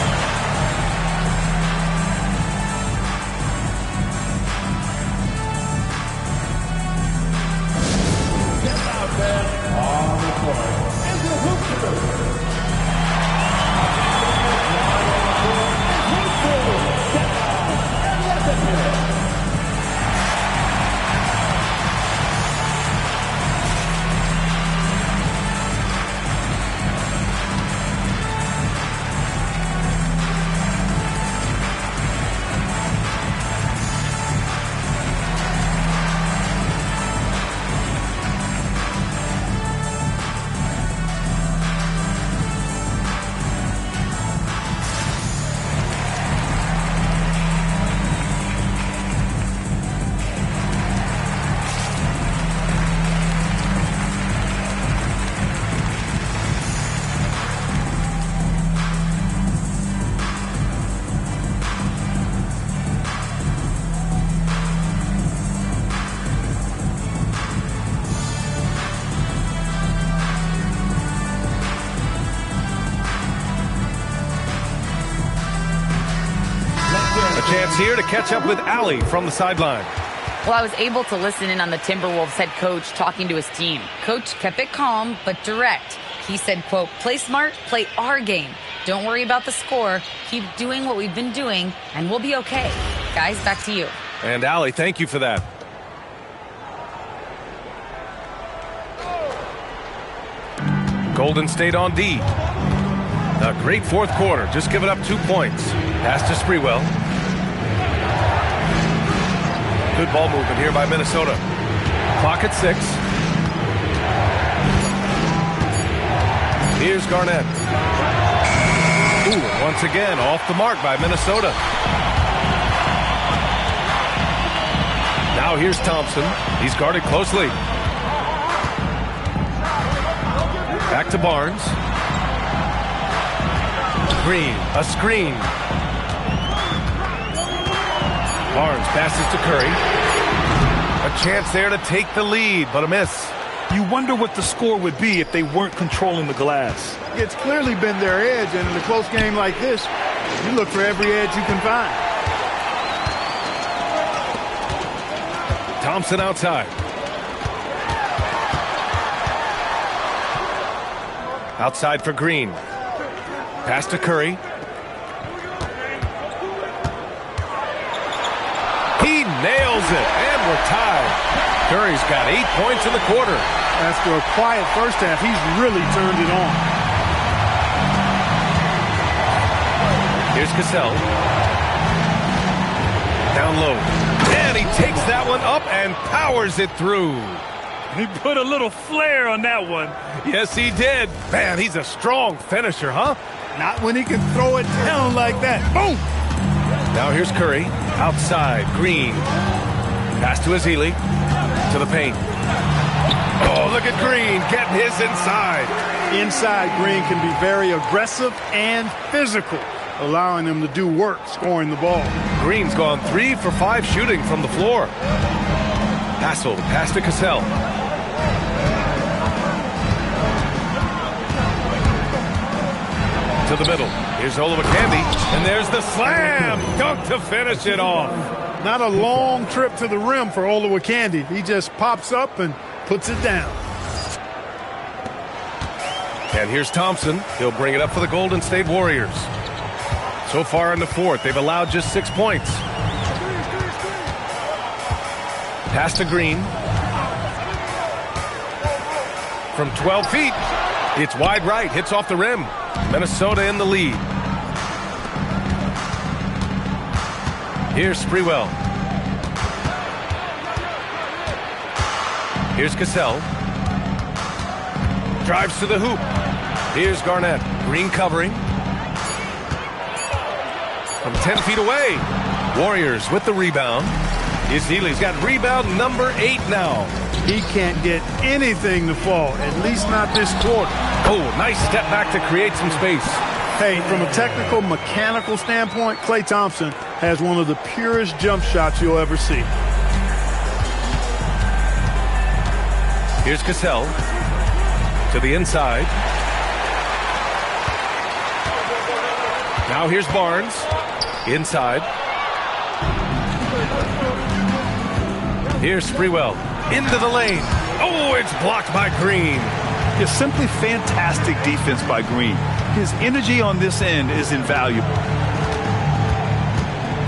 Chance here to catch up with Allie from the sideline. Well, I was able to listen in on the Timberwolves head coach talking to his team. Coach kept it calm but direct. He said, quote, play smart, play our game. Don't worry about the score. Keep doing what we've been doing, and we'll be okay. Guys, back to you. And Allie, thank you for that. Golden State on D. A great fourth quarter, just giving up 2 points. Pass to Sprewell. Good ball movement here by Minnesota. Clock at 6. Here's Garnett. Ooh, once again, off the mark by Minnesota. Now here's Thompson. He's guarded closely. Back to Barnes. Green, a screen. Barnes passes to Curry. A chance there to take the lead, but a miss. You wonder what the score would be if they weren't controlling the glass. It's clearly been their edge, and in a close game like this, you look for every edge you can find. Thompson outside. Outside for Green. Pass to Curry. He nails it, and we're tied. Curry's got 8 points in the quarter. After a quiet first half, he's really turned it on. Here's Cassell. Down low. And he takes that one up and powers it through. He put a little flair on that one. Yes, he did. Man, he's a strong finisher, huh? Not when he can throw it down like that. Boom! Now here's Curry. Outside. Green. Pass to Ezeli. To the paint. Oh, look at Green getting his inside. Inside, Green can be very aggressive and physical, allowing him to do work scoring the ball. Green's gone 3 for 5 shooting from the floor. Hassel. Pass to Cassell. To the middle. Here's Olowokandi, and there's the slam dunk to finish it off. Not a long trip to the rim for Olowokandi. He just pops up and puts it down. And here's Thompson. He'll bring it up for the Golden State Warriors. So far in the fourth, they've allowed just 6 points. Pass to Green. From 12 feet. It's wide right. Hits off the rim. Minnesota in the lead. Here's Sprewell. Here's Cassell. Drives to the hoop. Here's Garnett. Green covering. From 10 feet away. Warriors with the rebound. Ezeli's got rebound number 8 now. He can't get anything to fall, at least not this quarter. Oh, nice step back to create some space. Hey, from a technical, mechanical standpoint, Klay Thompson has one of the purest jump shots you'll ever see. Here's Cassell to the inside. Now here's Barnes inside. Here's Sprewell into the lane. Oh, it's blocked by Green. It's simply fantastic defense by Green. His energy on this end is invaluable.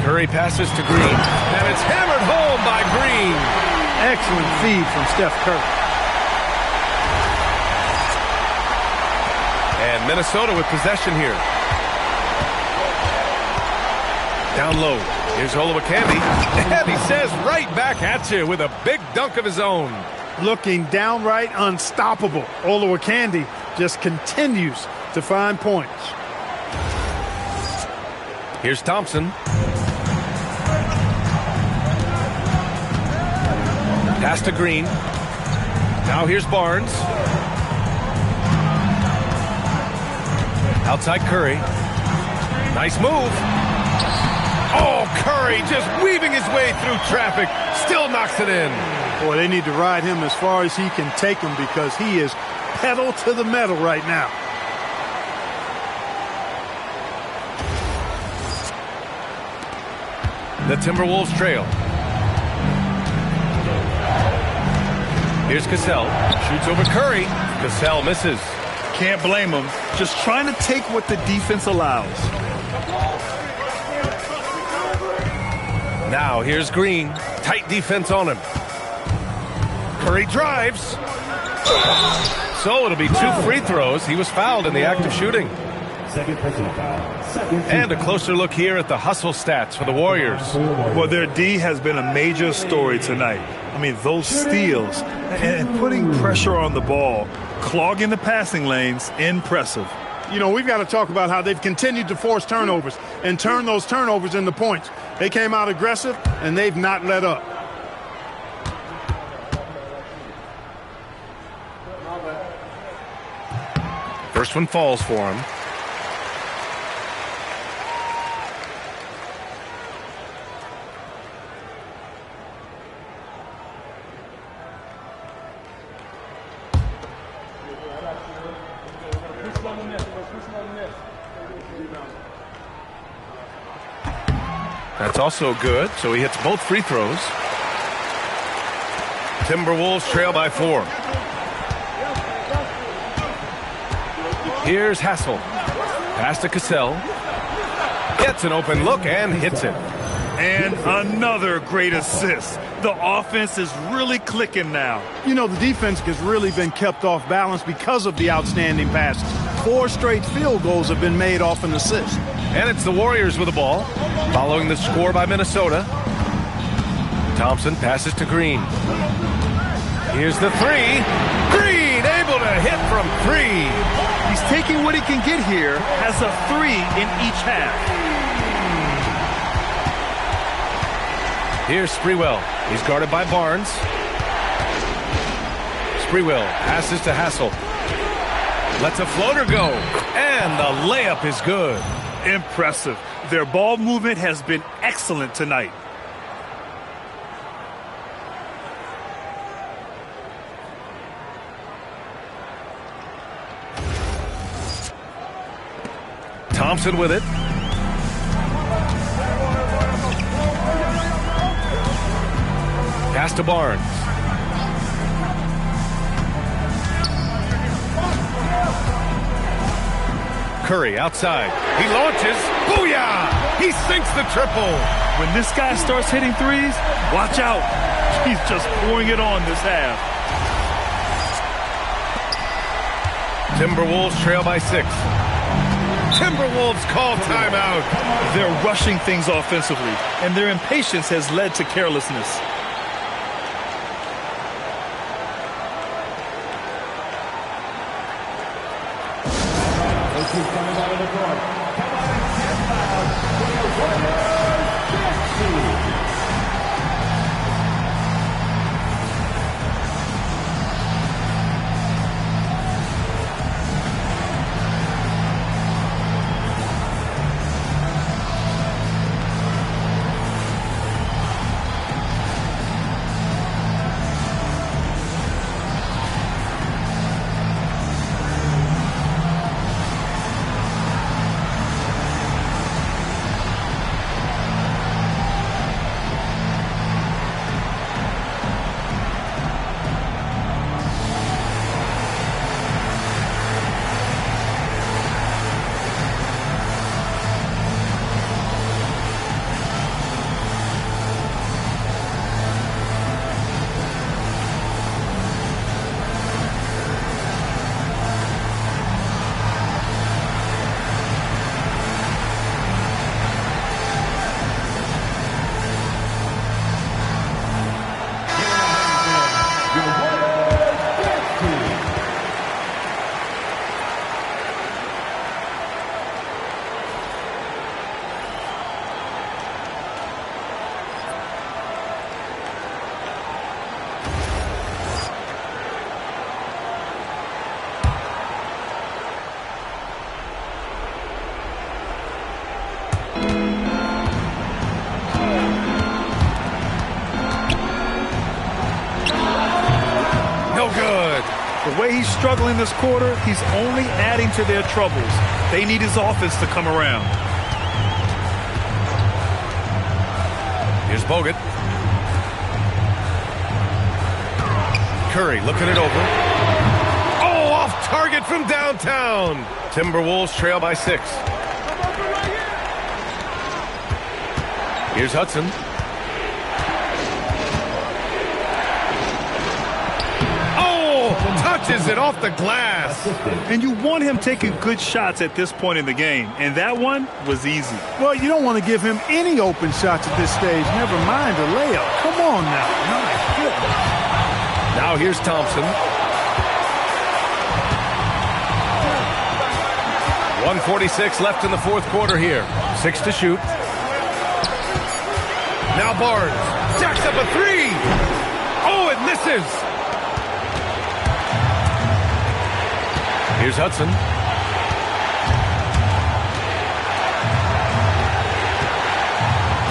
Curry passes to Green, and it's hammered home by Green. Excellent feed from Steph Curry. And Minnesota with possession here. Down low. Here's Olowokandi. And he says right back at you with a big dunk of his own. Looking downright unstoppable. Olowokandi just continues to find points. Here's Thompson. Pass to Green. Now here's Barnes. Outside Curry. Nice move. Oh, Curry just weaving his way through traffic. Still knocks it in. Boy, they need to ride him as far as he can take him because he is pedal to the metal right now. The Timberwolves trail. Here's Cassell. Shoots over Curry. Cassell misses. Can't blame him. Just trying to take what the defense allows. Now here's Green. Tight defense on him. Curry drives. So it'll be 2 free throws. He was fouled in the act of shooting. Second personal foul. And a closer look here at the hustle stats for the Warriors. Well, their D has been a major story tonight. I mean, those steals and putting pressure on the ball, clogging the passing lanes, impressive. You know, we've got to talk about how they've continued to force turnovers and turn those turnovers into points. They came out aggressive, and they've not let up. First one falls for him. That's also good, so he hits both free throws. Timberwolves trail by 4. Here's Hassel. Pass to Cassell. Gets an open look and hits it. And another great assist. The offense is really clicking now. You know, the defense has really been kept off balance because of the outstanding passes. 4 straight field goals have been made off an assist. And it's the Warriors with the ball, following the score by Minnesota. Thompson passes to Green. Here's the 3. Green able to hit from 3. He's taking what he can get here, has a 3 in each half. Here's Sprewell. He's guarded by Barnes. Sprewell passes to Hassel. Lets a floater go. And the layup is good. Impressive. Their ball movement has been excellent tonight. Thompson with it. Pass to Barnes. Curry outside. He launches. Booyah! He sinks the triple. When this guy starts hitting threes, watch out. He's just pouring it on this half. Timberwolves trail by 6. Timberwolves call timeout. They're rushing things offensively, and their impatience has led to carelessness. way he's struggling this quarter, he's only adding to their troubles. They need his offense to come around. Here's Bogut. Curry looking it over. Oh, off target from downtown. Timberwolves trail by 6. Here's Hudson. Oh, touches it off the glass. And you want him taking good shots at this point in the game, and that one was easy. Well, you don't want to give him any open shots at this stage, never mind a layup. Come on now. My goodness. Now here's Thompson. 1:46 left in the fourth quarter here. 6 to shoot. Now Barnes jacks up a 3. Oh, it misses. Here's Hudson.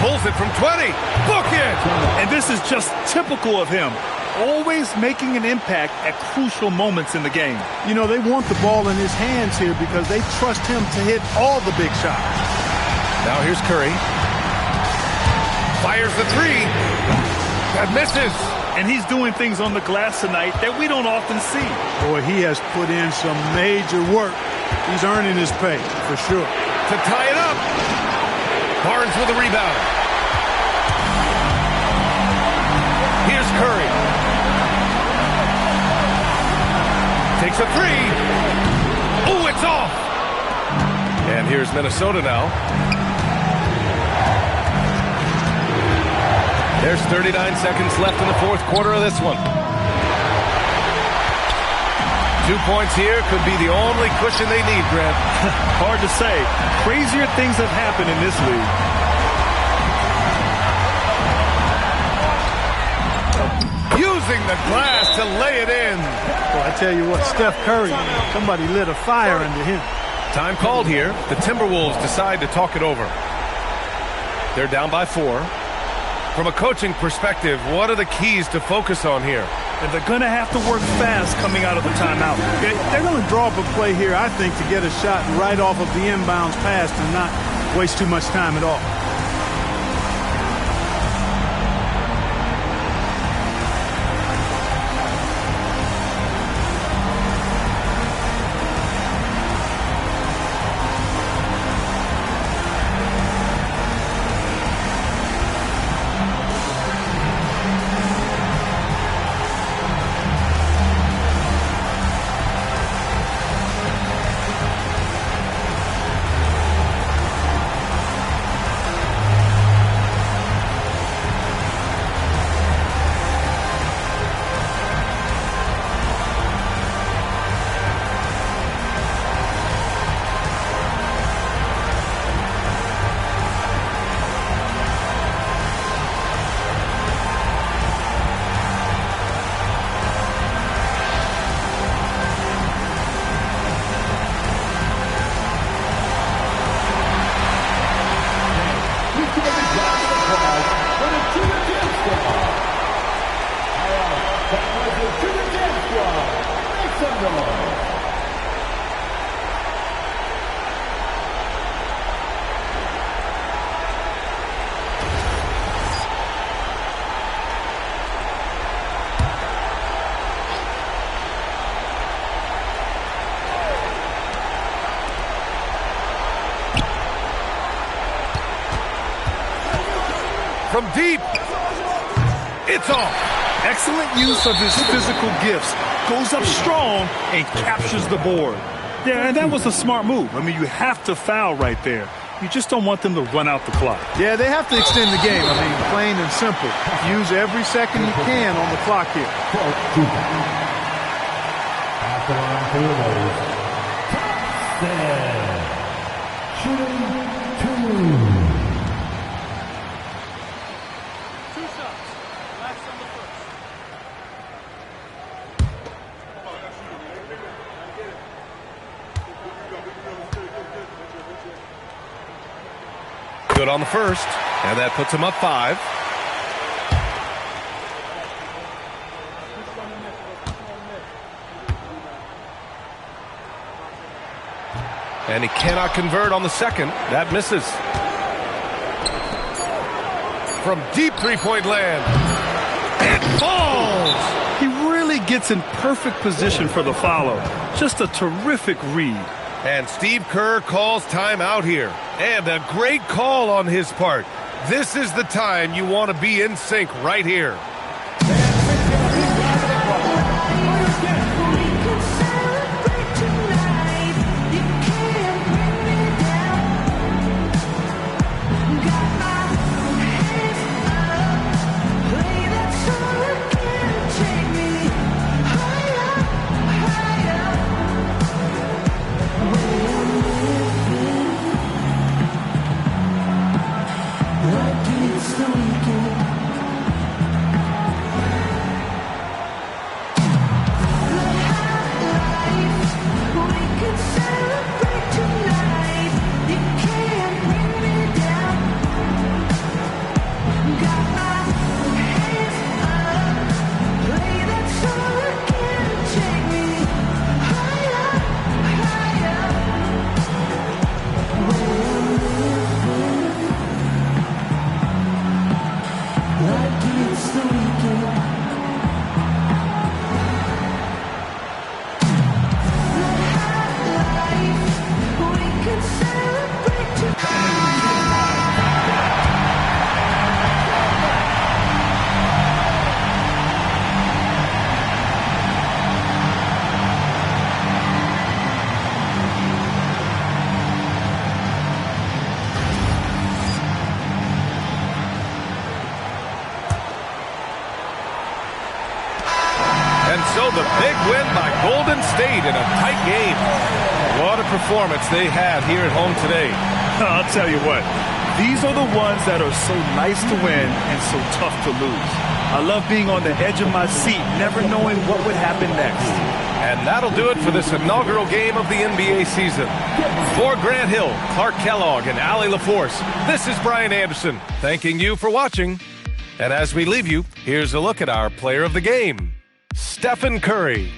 Pulls it from 20. Book it! And this is just typical of him. Always making an impact at crucial moments in the game. You know, they want the ball in his hands here because they trust him to hit all the big shots. Now here's Curry. Fires the 3. That misses. And he's doing things on the glass tonight that we don't often see. Boy, he has put in some major work. He's earning his pay, for sure. To tie it up. Barnes with a rebound. Here's Curry. Takes a 3. Oh, it's off. And here's Minnesota now. There's 39 seconds left in the fourth quarter of this one. 2 points here could be the only cushion they need, Grant. Hard to say. Crazier things have happened in this league. Using the glass to lay it in. Well, I tell you what, Steph Curry, somebody lit a fire under him. Time called here. The Timberwolves decide to talk it over. They're down by 4. From a coaching perspective, what are the keys to focus on here? And they're going to have to work fast coming out of the timeout. They're going to draw up a play here, I think, to get a shot right off of the inbounds pass and not waste too much time at all. From deep. It's off. Excellent use of his physical gifts. Goes up strong and captures the board. Yeah, and that was a smart move. I mean, you have to foul right there. You just don't want them to run out the clock. Yeah, they have to extend the game. I mean, plain and simple. Use every second you can on the clock here. Good on the first, and that puts him up 5. And he cannot convert on the second. That misses. From deep three-point land. It falls! He really gets in perfect position for the follow. Just a terrific read. And Steve Kerr calls timeout here. And a great call on his part. This is the time you want to be in sync right here. So the big win by Golden State in a tight game. What a performance they had here at home today. I'll tell you what, these are the ones that are so nice to win and so tough to lose. I love being on the edge of my seat, never knowing what would happen next. And that'll do it for this inaugural game of the NBA season. For Grant Hill, Clark Kellogg, and Allie LaForce, this is Brian Anderson, thanking you for watching. And as we leave you, here's a look at our player of the game, Stephen Curry.